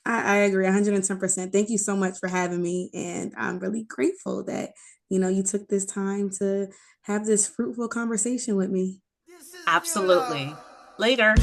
I agree 110%. Thank you so much for having me. And I'm really grateful that, you took this time to have this fruitful conversation with me. Absolutely. Later.